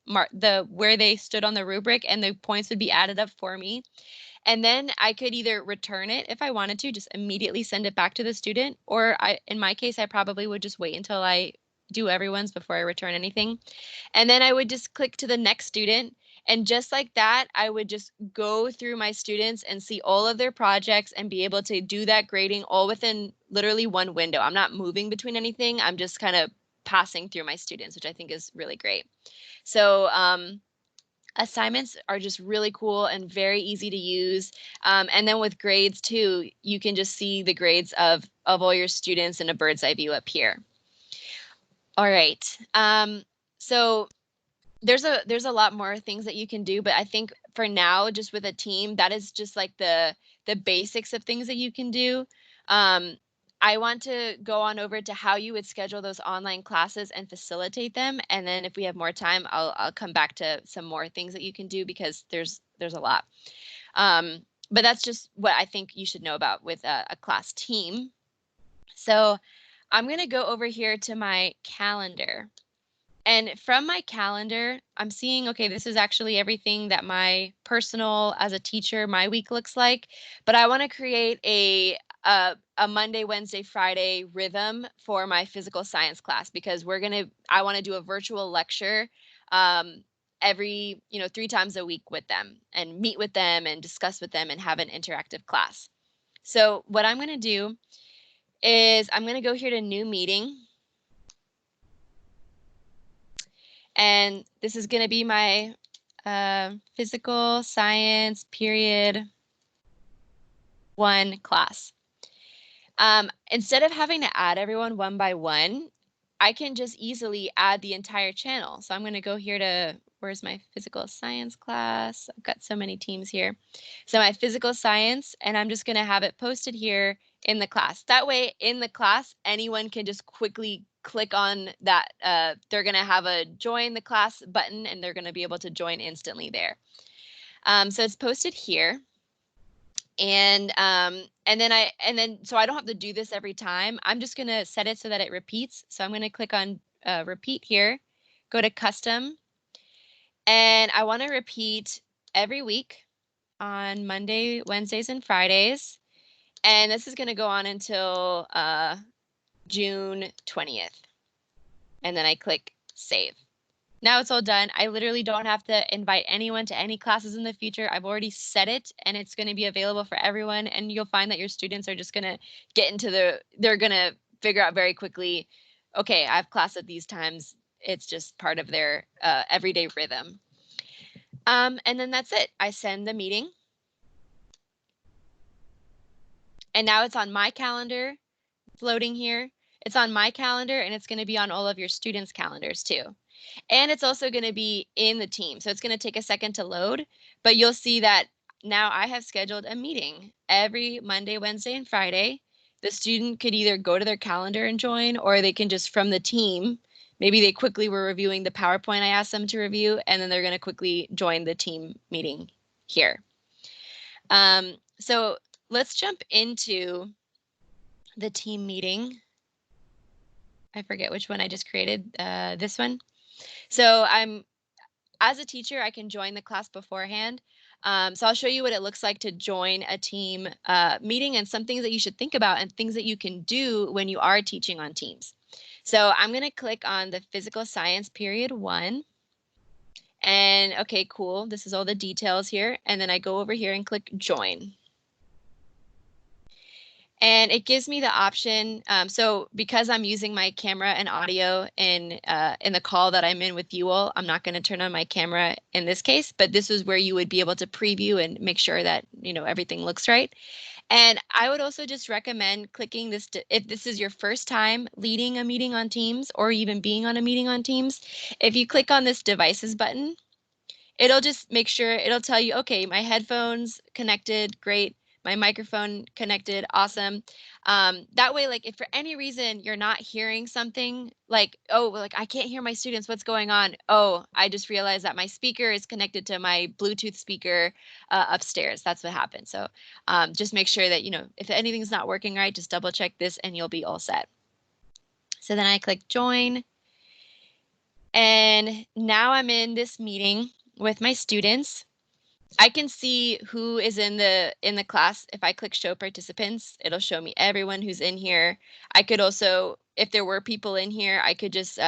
where they stood on the rubric and the points would be added up for me. And then I could either return it if I wanted to, just immediately send it back to the student, or in my case, I probably would just wait until I do everyone's before I return anything. And then I would just click to the next student. And just like that, I would just go through my students and see all of their projects and be able to do that grading all within literally one window. I'm not moving between anything. I'm just kind of passing through my students, which I think is really great. So assignments are just really cool and very easy to use. And then with grades too, you can just see the grades of all your students in a bird's eye view up here. All right. So there's a lot more things that you can do, but I think for now, just with a team, that is just like the basics of things that you can do. I want to go on over to how you would schedule those online classes and facilitate them. And then if we have more time, I'll come back to some more things that you can do because there's a lot. But that's just what I think you should know about with a class team. So I'm going to go over here to my calendar. And from my calendar, I'm seeing, okay, this is actually everything that my personal, as a teacher, my week looks like. But I want to create a Monday, Wednesday, Friday rhythm for my physical science class because I want to do a virtual lecture every, 3 times a week with them and meet with them and discuss with them and have an interactive class. So what I'm going to do is I'm going to go here to new meeting. And this is going to be my physical science period 1 class. Instead of having to add everyone one by one, I can just easily add the entire channel. So I'm going to go here to, where's my physical science class? I've got so many teams here. So my physical science, and I'm just going to have it posted here in the class. That way in the class, anyone can just quickly click on that. They're going to have a join the class button and they're going to be able to join instantly there. So it's posted here. And then so I don't have to do this every time. I'm just going to set it so that it repeats. So I'm going to click on repeat here, go to custom, and I want to repeat every week on Monday, Wednesdays, and Fridays. And this is going to go on until June 20th. And then I click save. Now it's all done. I literally don't have to invite anyone to any classes in the future. I've already set it and it's going to be available for everyone. And you'll find that your students are just going to get into they're going to figure out very quickly, okay, I have class at these times. It's just part of their everyday rhythm. And then that's it. I send the meeting. And now it's on my calendar, floating here. It's on my calendar and it's going to be on all of your students' calendars too. And it's also going to be in the team. So it's going to take a second to load, but you'll see that now I have scheduled a meeting every Monday, Wednesday, and Friday. The student could either go to their calendar and join, or they can just from the team, maybe they quickly were reviewing the PowerPoint I asked them to review, and then they're going to quickly join the team meeting here. So let's jump into the team meeting. I forget which one I just created, this one. So as a teacher, I can join the class beforehand. So I'll show you what it looks like to join a team meeting and some things that you should think about and things that you can do when you are teaching on Teams. So I'm going to click on the physical science period 1. And okay, cool. This is all the details here. And then I go over here and click join. And it gives me the option. So because I'm using my camera and audio in the call that I'm in with you all, I'm not going to turn on my camera in this case, but this is where you would be able to preview and make sure that, everything looks right. And I would also just recommend clicking this if this is your first time leading a meeting on Teams or even being on a meeting on Teams. If you click on this devices button, it'll just make sure it'll tell you, okay, my headphones connected, great. My microphone connected, awesome. That way, like if for any reason you're not hearing something like, oh, like I can't hear my students, what's going on? Oh, I just realized that my speaker is connected to my Bluetooth speaker upstairs. That's what happened. So just make sure that, if anything's not working right, just double check this and you'll be all set. So then I click join. And now I'm in this meeting with my students. I can see who is in the class. If I click show participants, it'll show me everyone who's in here. I could also, if there were people in here, I could just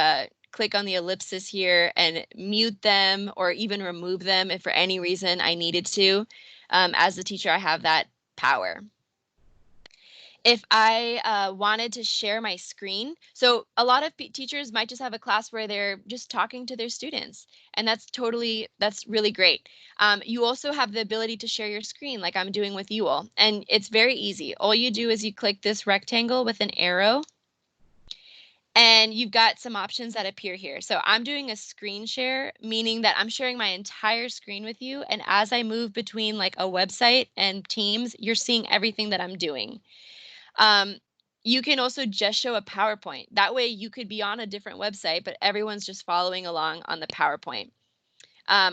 click on the ellipsis here and mute them or even remove them if for any reason I needed to. As the teacher, I have that power. If I wanted to share my screen, so a lot of teachers might just have a class where they're just talking to their students, and that's really great. You also have the ability to share your screen like I'm doing with you all, and it's very easy. All you do is you click this rectangle with an arrow, and you've got some options that appear here. So I'm doing a screen share, meaning that I'm sharing my entire screen with you, and as I move between like a website and Teams, you're seeing everything that I'm doing. You can also just show a PowerPoint. That way you could be on a different website, but everyone's just following along on the PowerPoint.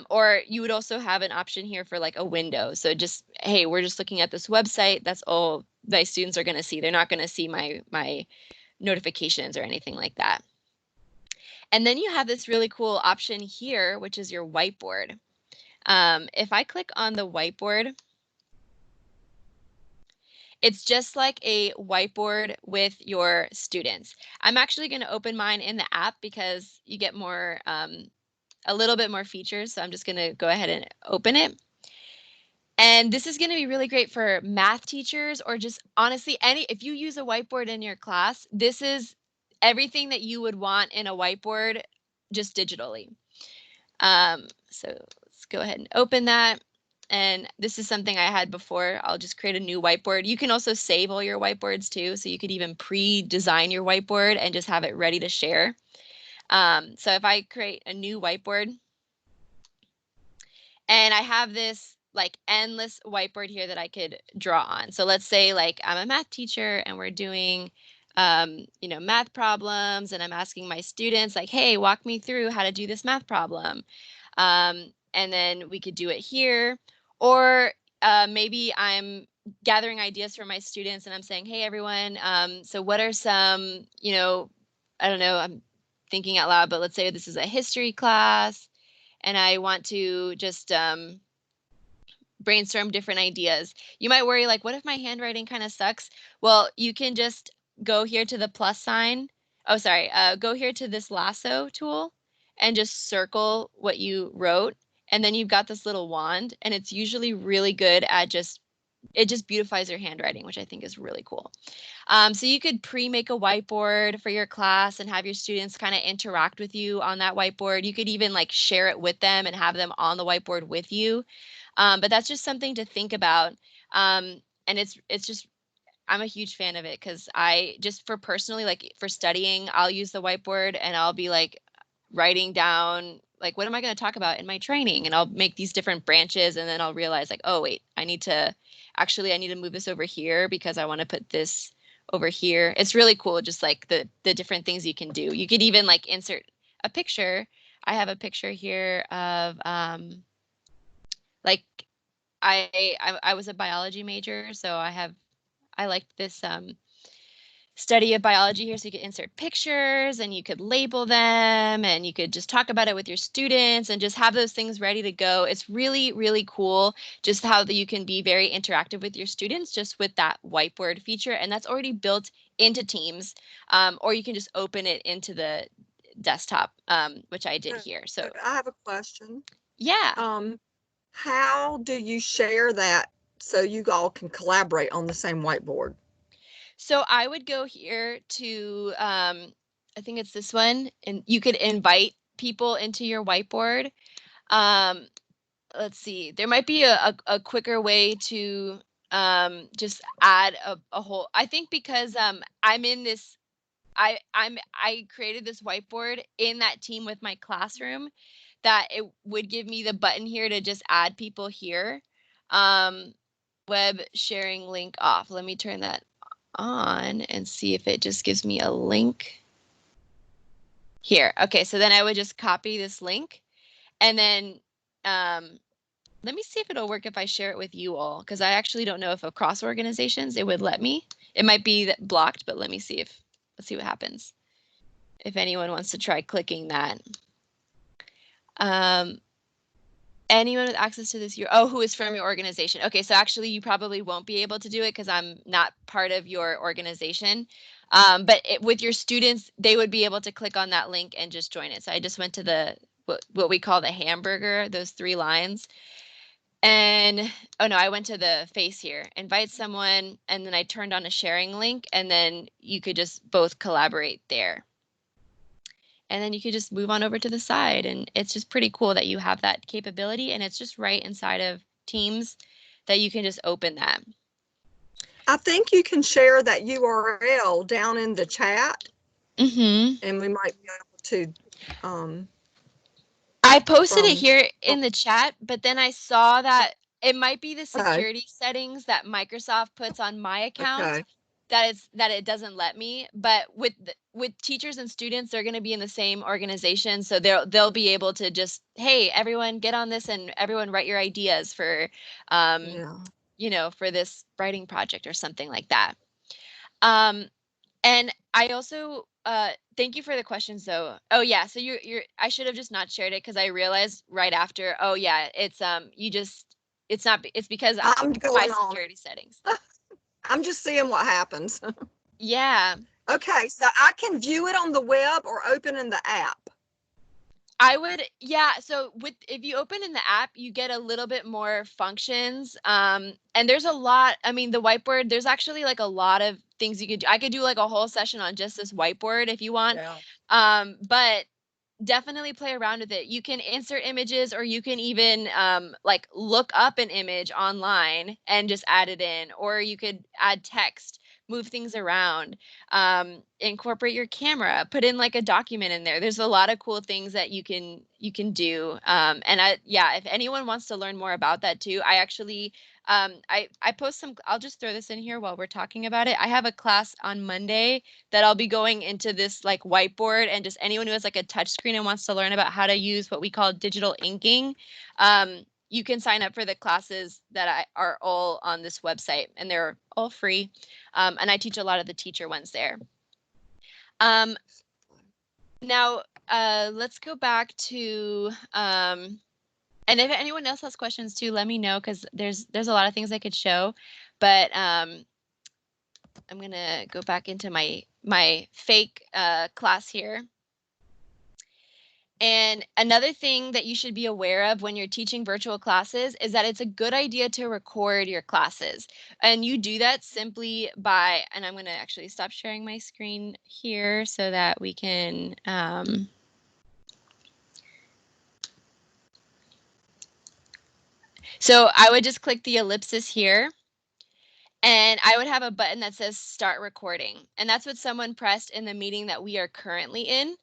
Or you would also have an option here for like a window. So just, hey, we're just looking at this website. That's all my students are going to see. They're not going to see my notifications or anything like that. And then you have this really cool option here, which is your whiteboard. If I click on the whiteboard, it's just like a whiteboard with your students. I'm actually going to open mine in the app because you get more, a little bit more features. So I'm just going to go ahead and open it. And this is going to be really great for math teachers or just honestly, if you use a whiteboard in your class, this is everything that you would want in a whiteboard, just digitally. So let's go ahead and open that. And this is something I had before. I'll just create a new whiteboard. You can also save all your whiteboards too. So you could even pre-design your whiteboard and just have it ready to share. So if I create a new whiteboard and I have this like endless whiteboard here that I could draw on. So let's say like I'm a math teacher and we're doing math problems and I'm asking my students like, hey, walk me through how to do this math problem. And then we could do it here. Or maybe I'm gathering ideas from my students and I'm saying, hey, everyone, so what are some, I don't know, I'm thinking out loud, but let's say this is a history class and I want to just brainstorm different ideas. You might worry like, what if my handwriting kind of sucks? Well, you can just go here to the plus sign. Oh, sorry. Go here to this lasso tool and just circle what you wrote. And then you've got this little wand, and it's usually really good at it just beautifies your handwriting, which I think is really cool. So you could pre-make a whiteboard for your class and have your students kind of interact with you on that whiteboard. You could even like share it with them and have them on the whiteboard with you. But that's just something to think about. And it's just, I'm a huge fan of it because I just for personally, like for studying, I'll use the whiteboard and I'll be like writing down, like, what am I going to talk about in my training? And I'll make these different branches, and then I'll realize like, oh, wait, I need to move this over here because I want to put this over here. It's really cool. Just like the different things you can do. You could even like insert a picture. I have a picture here of, like I was a biology major, so I liked this study of biology here. So you could insert pictures and you could label them and you could just talk about it with your students and just have those things ready to go. It's really, really cool just how you can be very interactive with your students just with that whiteboard feature. And that's already built into Teams, or you can just open it into the desktop, which I did here. So I have a question. yeah. How do you share that so you all can collaborate on the same whiteboard? So I would go here to, I think it's this one, and you could invite people into your whiteboard. Let's see, there might be a quicker way to just add a whole, I think because I'm in this, I created this whiteboard in that team with my classroom that it would give me the button here to just add people here. Web sharing link off. Let me turn that on and see if it just gives me a link here. Okay, so then I would just copy this link and then let me see if it'll work if I share it with you all, because I actually don't know if across organizations it would let me. It might be blocked, but let's see what happens if anyone wants to try clicking that. Anyone with access to this, who is from your organization? Okay, so actually you probably won't be able to do it because I'm not part of your organization. But with your students, they would be able to click on that link and just join it. So I just went to what we call the hamburger, those 3 lines. And, oh no, I went to the face here, invite someone, and then I turned on a sharing link, and then you could just both collaborate there. And then you could just move on over to the side. And it's just pretty cool that you have that capability. And it's just right inside of Teams that you can just open that. I think you can share that URL down in the chat. Mm-hmm. And we might be able to. I posted it here in the chat, but then I saw that it might be the security settings that Microsoft puts on my account. Okay. That it doesn't let me, but with teachers and students, they're going to be in the same organization, so they'll be able to just, hey, everyone get on this and everyone write your ideas for for this writing project or something like that. And I also thank you for the questions though. Oh yeah, so I should have just not shared it because I realized right after, oh yeah, it's it's because I'm going my security settings. I'm just seeing what happens. Yeah. Okay, so I can view it on the web or open in the app. I would, yeah. So if you open in the app, you get a little bit more functions. And there's a lot, I mean, the whiteboard, there's actually like a lot of things you could do. I could do like a whole session on just this whiteboard if you want. Yeah. But definitely play around with it. You can insert images, or you can even like look up an image online and just add it in, or you could add text, move things around, incorporate your camera, put in like a document in there. There's a lot of cool things that you can do. And if anyone wants to learn more about that too, I actually I post some, I'll just throw this in here while we're talking about it. I have a class on Monday that I'll be going into this like whiteboard, and just anyone who has like a touch screen and wants to learn about how to use what we call digital inking, you can sign up for the classes that are all on this website, and they're all free. And I teach a lot of the teacher ones there. Now, let's go back to And if anyone else has questions too, let me know, because there's a lot of things I could show. But I'm gonna go back into my fake class here. And another thing that you should be aware of when you're teaching virtual classes is that it's a good idea to record your classes. And you do that simply by, and I'm going to actually stop sharing my screen here so that we can, so I would just click the ellipsis here. And I would have a button that says start recording. And that's what someone pressed in the meeting that we are currently in.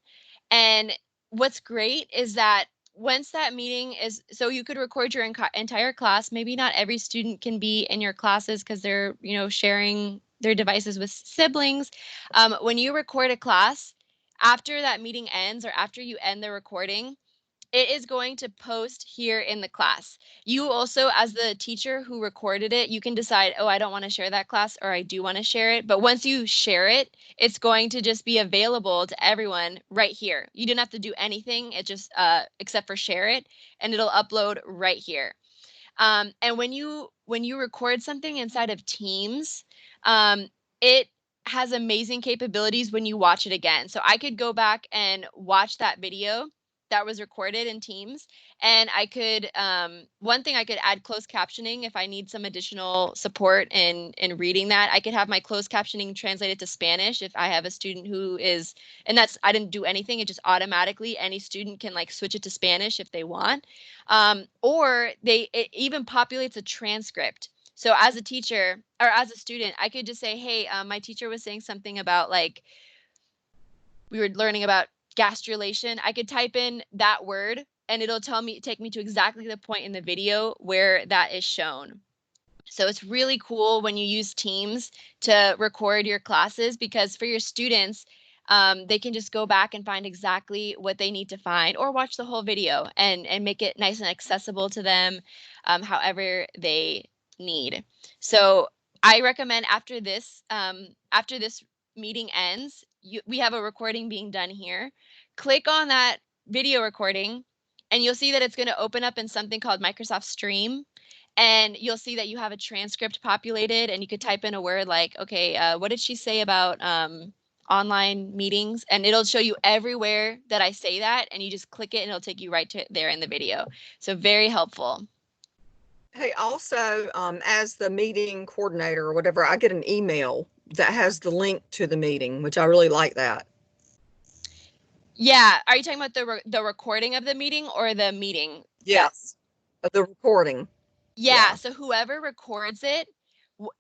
And what's great is that once that meeting is, so you could record your entire class. Maybe not every student can be in your classes because they're, sharing their devices with siblings. When you record a class, after that meeting ends or after you end the recording, it is going to post here in the class. You also, as the teacher who recorded it, you can decide, oh, I don't want to share that class, or I do want to share it. But once you share it, it's going to just be available to everyone right here. You didn't have to do anything. It just, except for share it, and it'll upload right here. And when you record something inside of Teams, it has amazing capabilities when you watch it again. So I could go back and watch that video that was recorded in Teams. And I could, one thing, I could add closed captioning if I need some additional support in reading that. I could have my closed captioning translated to Spanish if I have a student who is, and that's, I didn't do anything. It just automatically, any student can like switch it to Spanish if they want. Or it even populates a transcript. So as a teacher or as a student, I could just say, hey, my teacher was saying something about like, we were learning about gastrulation. I could type in that word and it'll take me to exactly the point in the video where that is shown. So it's really cool when you use Teams to record your classes, because for your students, they can just go back and find exactly what they need to find, or watch the whole video and make it nice and accessible to them, however they need. So I recommend after this meeting ends, we have a recording being done here. Click on that video recording and you'll see that it's going to open up in something called Microsoft Stream. And you'll see that you have a transcript populated, and you could type in a word like, okay, what did she say about online meetings? And it'll show you everywhere that I say that, and you just click it and it'll take you right to there in the video. So very helpful. Hey, also, as the meeting coordinator or whatever, I get an email that has the link to the meeting, which I really like that. Yeah. Are you talking about the recording of the meeting or the meeting? Yes. The recording. Yeah. So whoever records it,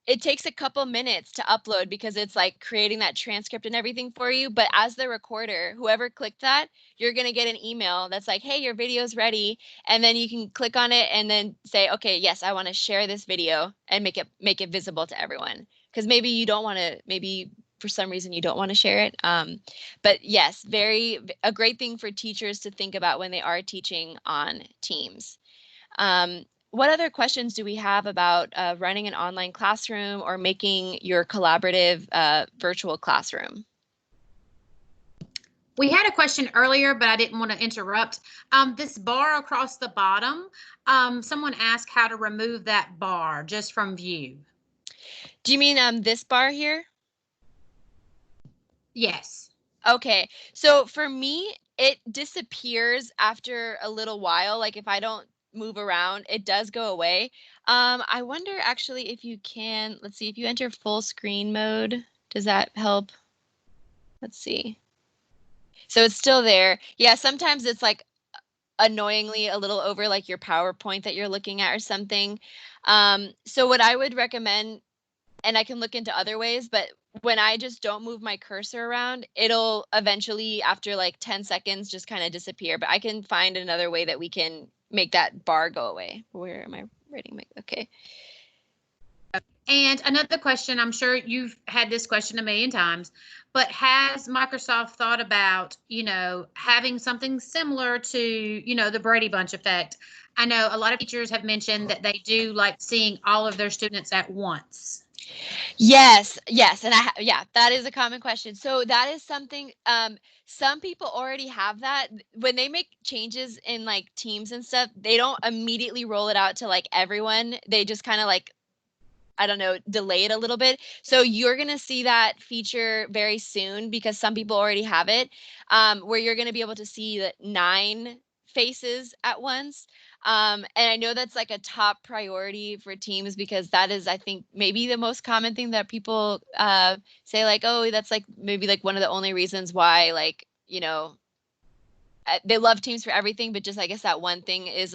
it takes a couple minutes to upload because it's like creating that transcript and everything for you. But as the recorder, whoever clicked that, you're going to get an email that's like, hey, your video's ready. And then you can click on it and then say, okay, yes, I want to share this video and make it visible to everyone. Because maybe you don't want to, maybe for some reason you don't want to share it. But yes, a great thing for teachers to think about when they are teaching on Teams. What other questions do we have about running an online classroom or making your collaborative virtual classroom? We had a question earlier, but I didn't want to interrupt. This bar across the bottom, someone asked how to remove that bar just from view. Do you mean this bar here? Yes. Okay, so for me, it disappears after a little while. Like if I don't move around, it does go away. I wonder actually if you can, let's see, if you enter full screen mode, does that help? Let's see. So it's still there. Yeah, sometimes it's like annoyingly a little over like your PowerPoint that you're looking at or something. So what I would recommend, and I can look into other ways, but when I just don't move my cursor around, it'll eventually, after like 10 seconds, just kind of disappear. But I can find another way that we can make that bar go away. Where am I writing? Okay. And another question, I'm sure you've had this question a million times, but has Microsoft thought about, having something similar to, the Brady Bunch effect? I know a lot of teachers have mentioned that they do like seeing all of their students at once. Yes, yes, and yeah, that is a common question. So that is something some people already have that. When they make changes in like teams and stuff, they don't immediately roll it out to like everyone. They just kind of like, I don't know, delay it a little bit. So you're going to see that feature very soon because some people already have it, where you're going to be able to see the 9 faces at once. And I know that's like a top priority for teams because that is, I think, maybe the most common thing that people say like, oh, that's like maybe like one of the only reasons why, like, you know, they love teams for everything, but just I guess that one thing is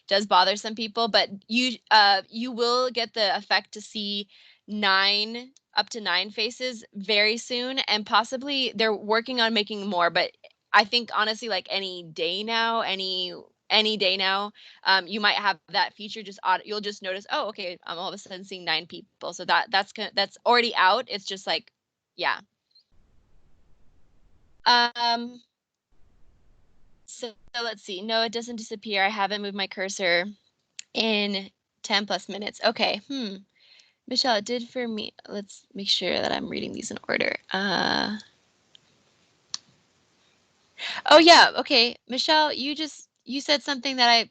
does bother some people. But you will get the effect to see 9 up to 9 faces very soon, and possibly they're working on making more. But I think honestly, like any day now, any day now, you might have that feature just you'll just notice, oh, okay, I'm all of a sudden seeing 9 people. So that's already out. It's just like, yeah. So let's see. No, it doesn't disappear. I haven't moved my cursor in 10 plus minutes. Okay. Michelle, it did for me. Let's make sure that I'm reading these in order. Oh yeah. Okay. Michelle, you said something that I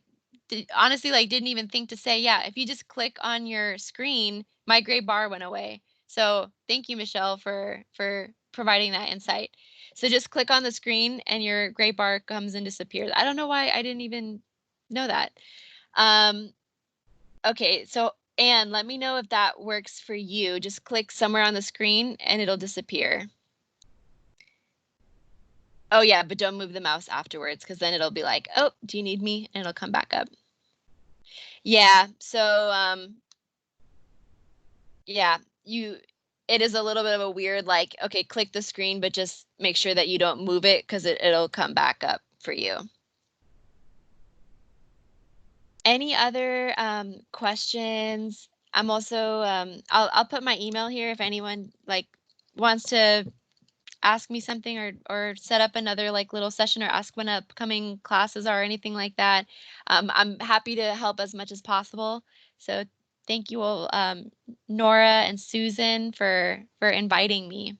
honestly like didn't even think to say. Yeah. If you just click on your screen, my gray bar went away. So thank you, Michelle, for providing that insight. So just click on the screen and your gray bar comes and disappears. I don't know why I didn't even know that. Okay, so Anne, let me know if that works for you. Just click somewhere on the screen and it'll disappear. Oh yeah, but don't move the mouse afterwards because then it'll be like, oh, do you need me? And it'll come back up. Yeah, so yeah, it is a little bit of a weird like, okay, click the screen, but just make sure that you don't move it because it'll come back up for you. Any other questions? I'm also I'll put my email here if anyone like wants to ask me something or set up another like little session or ask when upcoming classes are or anything like that. I'm happy to help as much as possible. So thank you all, Nora and Susan for inviting me.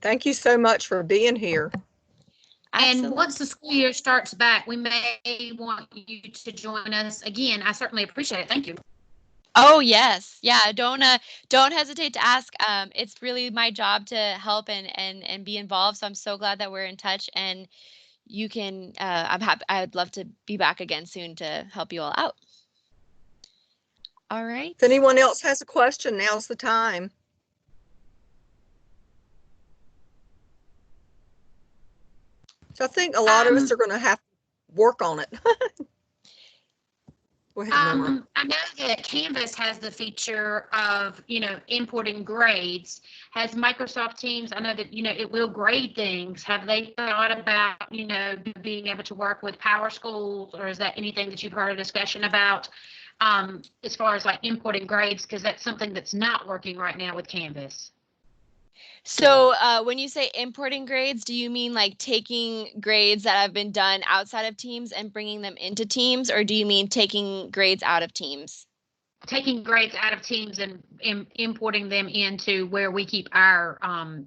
Thank you so much for being here. Absolutely. And once the school year starts back, we may want you to join us again. I certainly appreciate it. Thank you. Oh yes, yeah. Don't hesitate to ask. It's really my job to help and be involved. So I'm so glad that we're in touch, and you can. I'm happy. I'd love to be back again soon to help you all out. All right. If anyone else has a question, now's the time. So I think a lot of us are going to have to work on it. Go ahead, Nora. I know that Canvas has the feature of, importing grades. Has Microsoft Teams, I know that, it will grade things. Have they thought about, being able to work with Power Schools, or is that anything that you've heard a discussion about as far as like importing grades? Because that's something that's not working right now with Canvas. So when you say importing grades, do you mean like taking grades that have been done outside of Teams and bringing them into Teams, or do you mean taking grades out of Teams? Taking grades out of Teams and importing them into where we keep our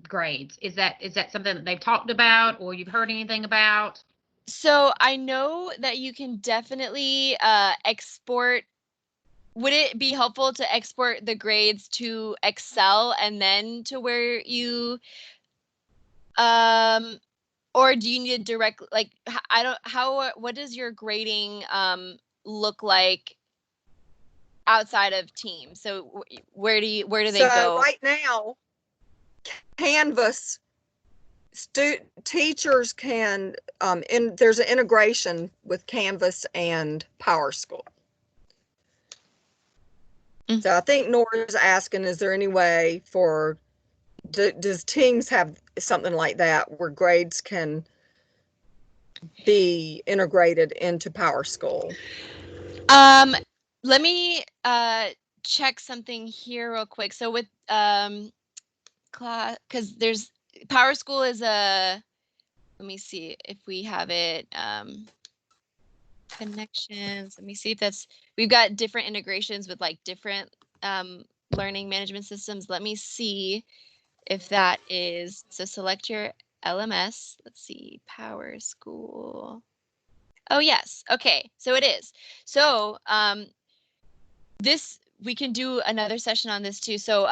grades. Is that something that they've talked about or you've heard anything about? So I know that you can definitely export. Would it be helpful to export the grades to Excel and then to where you or do you need to direct, like, what does your grading look like outside of Teams? So where do they go? Right now, Canvas, teachers can, there's an integration with Canvas and PowerSchool. So I think Nora's asking, is there any way for, does Teams have something like that where grades can be integrated into PowerSchool? Let me check something here real quick. So with class, because there's PowerSchool is let me see if we have it. Connections. Let me see if we've got different integrations with like different learning management systems. Let me see if that is, so select your LMS. Let's see, Power School. Oh, yes. Okay, so it is. So this, we can do another session on this too. So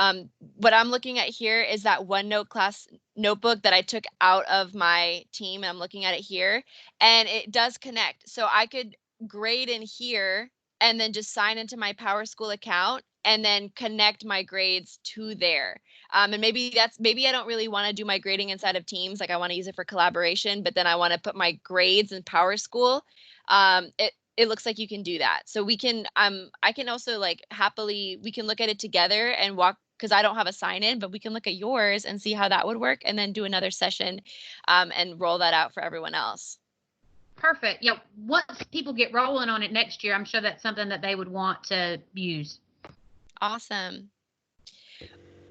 what I'm looking at here is that OneNote class notebook that I took out of my team, and I'm looking at it here, and it does connect. So I could grade in here and then just sign into my Power School account and then connect my grades to there. And maybe I don't really want to do my grading inside of Teams. Like I want to use it for collaboration, but then I want to put my grades in Power School. It looks like you can do that. So we can, I can also like happily, we can look at it together and walk, because I don't have a sign in, but we can look at yours and see how that would work and then do another session and roll that out for everyone else. Perfect. Yeah. Once people get rolling on it next year, I'm sure that's something that they would want to use. Awesome.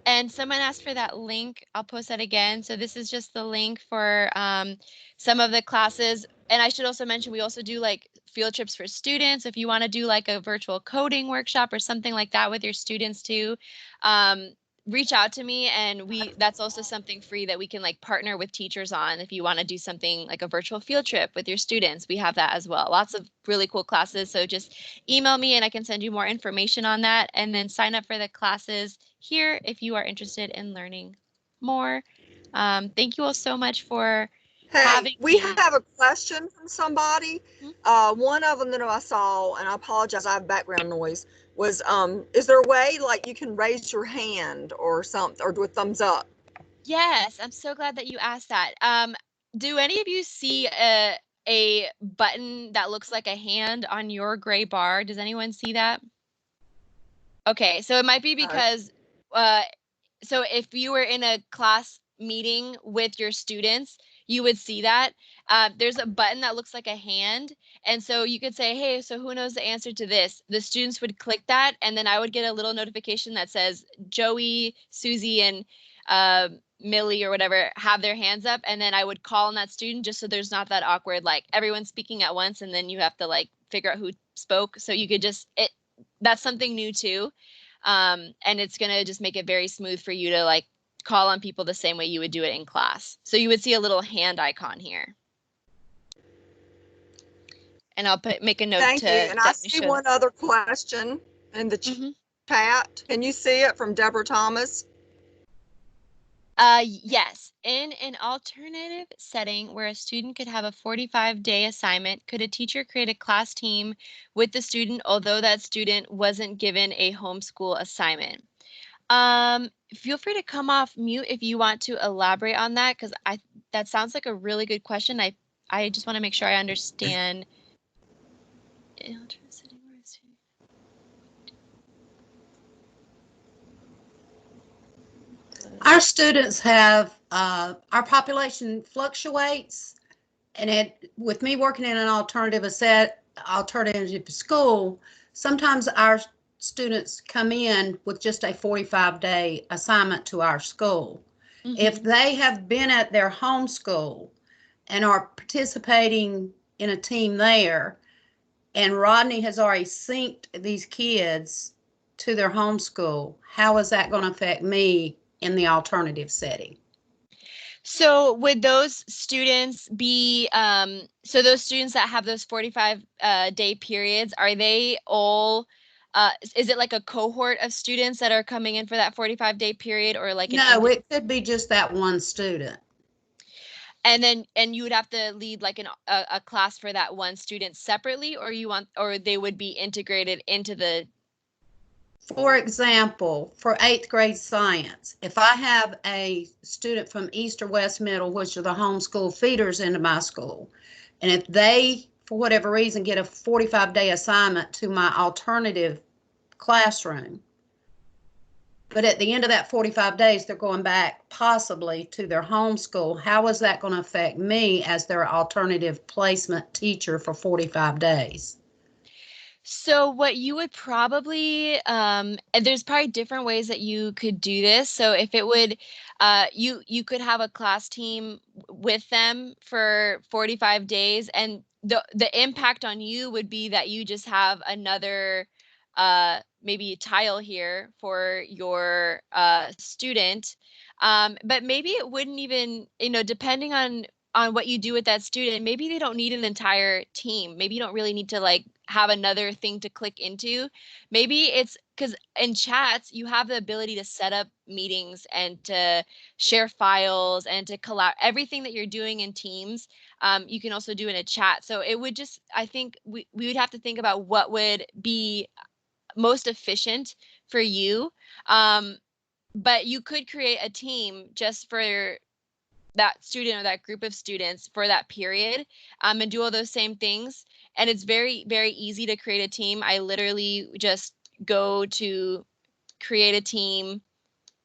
And someone asked for that link. I'll post that again. So this is just the link for some of the classes. And I should also mention, we also do like field trips for students. If you want to do like a virtual coding workshop or something like that with your students too, reach out to me, and that's also something free that we can like partner with teachers on. If you want to do something like a virtual field trip with your students, we have that as well. Lots of really cool classes. So just email me and I can send you more information on that, and then sign up for the classes here if you are interested in learning more. Thank you all so much for having we me. have a question from somebody. One of them that I saw, and I apologize, I have background noise, was is there a way like you can raise your hand or something, or do a thumbs up? Yes, I'm so glad that you asked that. Do any of you see a button that looks like a hand on your gray bar? Does anyone see that? Okay, so it might be because so if you were in a class meeting with your students, you would see that. There's a button that looks like a hand. And so you could say, hey, so who knows the answer to this? The students would click that, and then I would get a little notification that says Joey, Susie, and Millie or whatever have their hands up. And then I would call on that student just so there's not that awkward, like everyone speaking at once, and then you have to like figure out who spoke. So you could just, that's something new too. And it's going to just make it very smooth for you to like call on people the same way you would do it in class. So you would see a little hand icon here. And I'll make a note. Thank you. And I see one other question in the chat. Can you see it, from Deborah Thomas? Yes. In an alternative setting where a student could have a 45-day assignment, could a teacher create a class team with the student, although that student wasn't given a homeschool assignment? Feel free to come off mute if you want to elaborate on that, because that sounds like a really good question. I just want to make sure I understand. Our students have, our population fluctuates, and with me working in an alternative school, sometimes our students come in with just a 45-day assignment to our school. If they have been at their home school and are participating in a team there, and Rodney has already synced these kids to their home school, how is that going to affect me in the alternative setting? So would those students be, so those students that have those 45-day periods, are they all, is it like a cohort of students that are coming in for that 45-day period, or like? No, it could be just that one student. And you would have to lead like a class for that one student separately, or they would be integrated into the. For example, for 8th grade science, if I have a student from East or West Middle, which are the homeschool feeders into my school, and if they, for whatever reason, get a 45-day assignment to my alternative classroom, but at the end of that 45 days, they're going back possibly to their homeschool, how is that going to affect me as their alternative placement teacher for 45 days? So what you would probably, and there's probably different ways that you could do this. So if it would, you could have a class team with them for 45 days, and the impact on you would be that you just have another maybe tile here for your student. But maybe it wouldn't even, depending on what you do with that student, maybe they don't need an entire team. Maybe you don't really need to like have another thing to click into. Maybe it's because in chats, you have the ability to set up meetings and to share files and to collab everything that you're doing in Teams. You can also do in a chat. So it would just, I think we would have to think about what would be most efficient for you. But you could create a team just for that student or that group of students for that period, and do all those same things. And it's very, very easy to create a team. I literally just go to create a team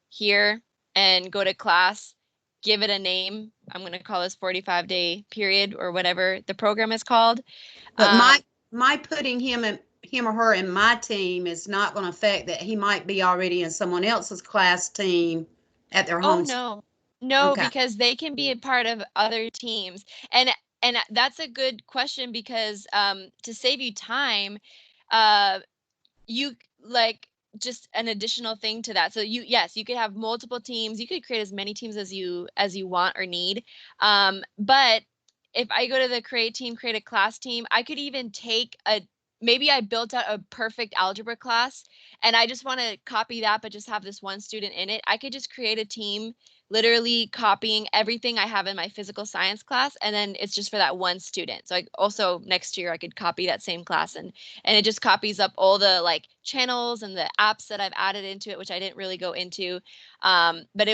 here and go to class, give it a name. I'm going to call this 45-day period or whatever the program is called. But my putting him or her in my team is not going to affect that he might be already in someone else's class team at their Oh, home. no, Okay. because they can be a part of other teams. And that's a good question because to save you time, you like just an additional thing to that. So yes, you could have multiple teams. You could create as many teams as you want or need. But if I go to the create team, create a class team, I could even take maybe I built out a perfect algebra class and I just want to copy that, but just have this one student in it. I could just create a team, literally copying everything I have in my physical science class. And then it's just for that one student. So also next year I could copy that same class and it just copies up all the like channels and the apps that I've added into it, which I didn't really go into. But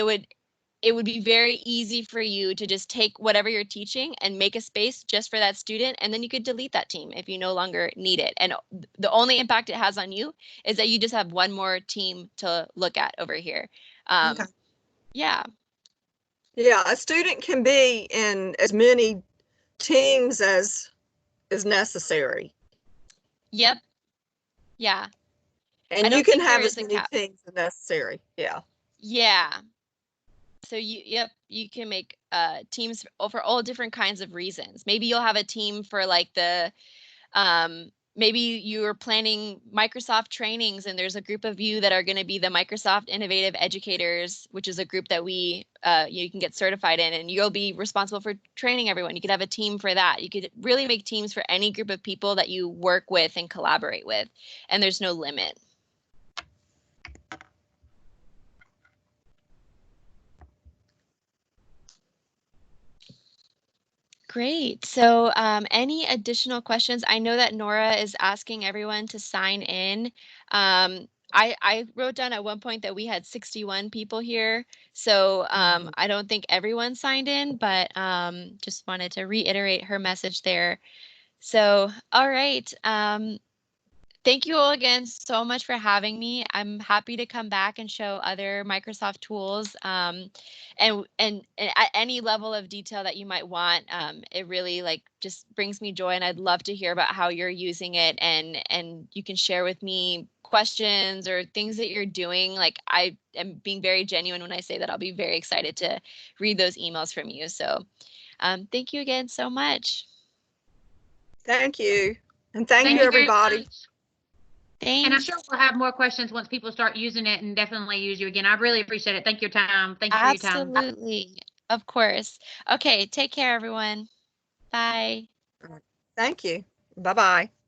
it would be very easy for you to just take whatever you're teaching and make a space just for that student. And then you could delete that team if you no longer need it. And the only impact it has on you is that you just have one more team to look at over here. Okay. Yeah. Yeah, a student can be in as many teams as is necessary. Yep. Yeah. I And you don't can think there have is as a many cap. teams as necessary. Yeah. Yeah. So you can make teams for all different kinds of reasons. Maybe you'll have a team for like the maybe you're planning Microsoft trainings and there's a group of you that are going to be the Microsoft Innovative Educators, which is a group that you can get certified in, and you'll be responsible for training everyone. You could have a team for that. You could really make teams for any group of people that you work with and collaborate with, and there's no limit. Great. So any additional questions? I know that Nora is asking everyone to sign in. I wrote down at one point that we had 61 people here. So I don't think everyone signed in, but just wanted to reiterate her message there. So, all right. Thank you all again so much for having me. I'm happy to come back and show other Microsoft tools, and at any level of detail that you might want. It really like just brings me joy, and I'd love to hear about how you're using it, and you can share with me questions or things that you're doing. Like I am being very genuine when I say that I'll be very excited to read those emails from you. So thank you again so much. Thank you. And thank you, very everybody. much. Thanks. And I'm sure we'll have more questions once people start using it, and definitely use you again. I really appreciate it. Thank you for your time. Thank you for your time. Absolutely. Of course. Okay, take care, everyone. Bye. Thank you. Bye-bye.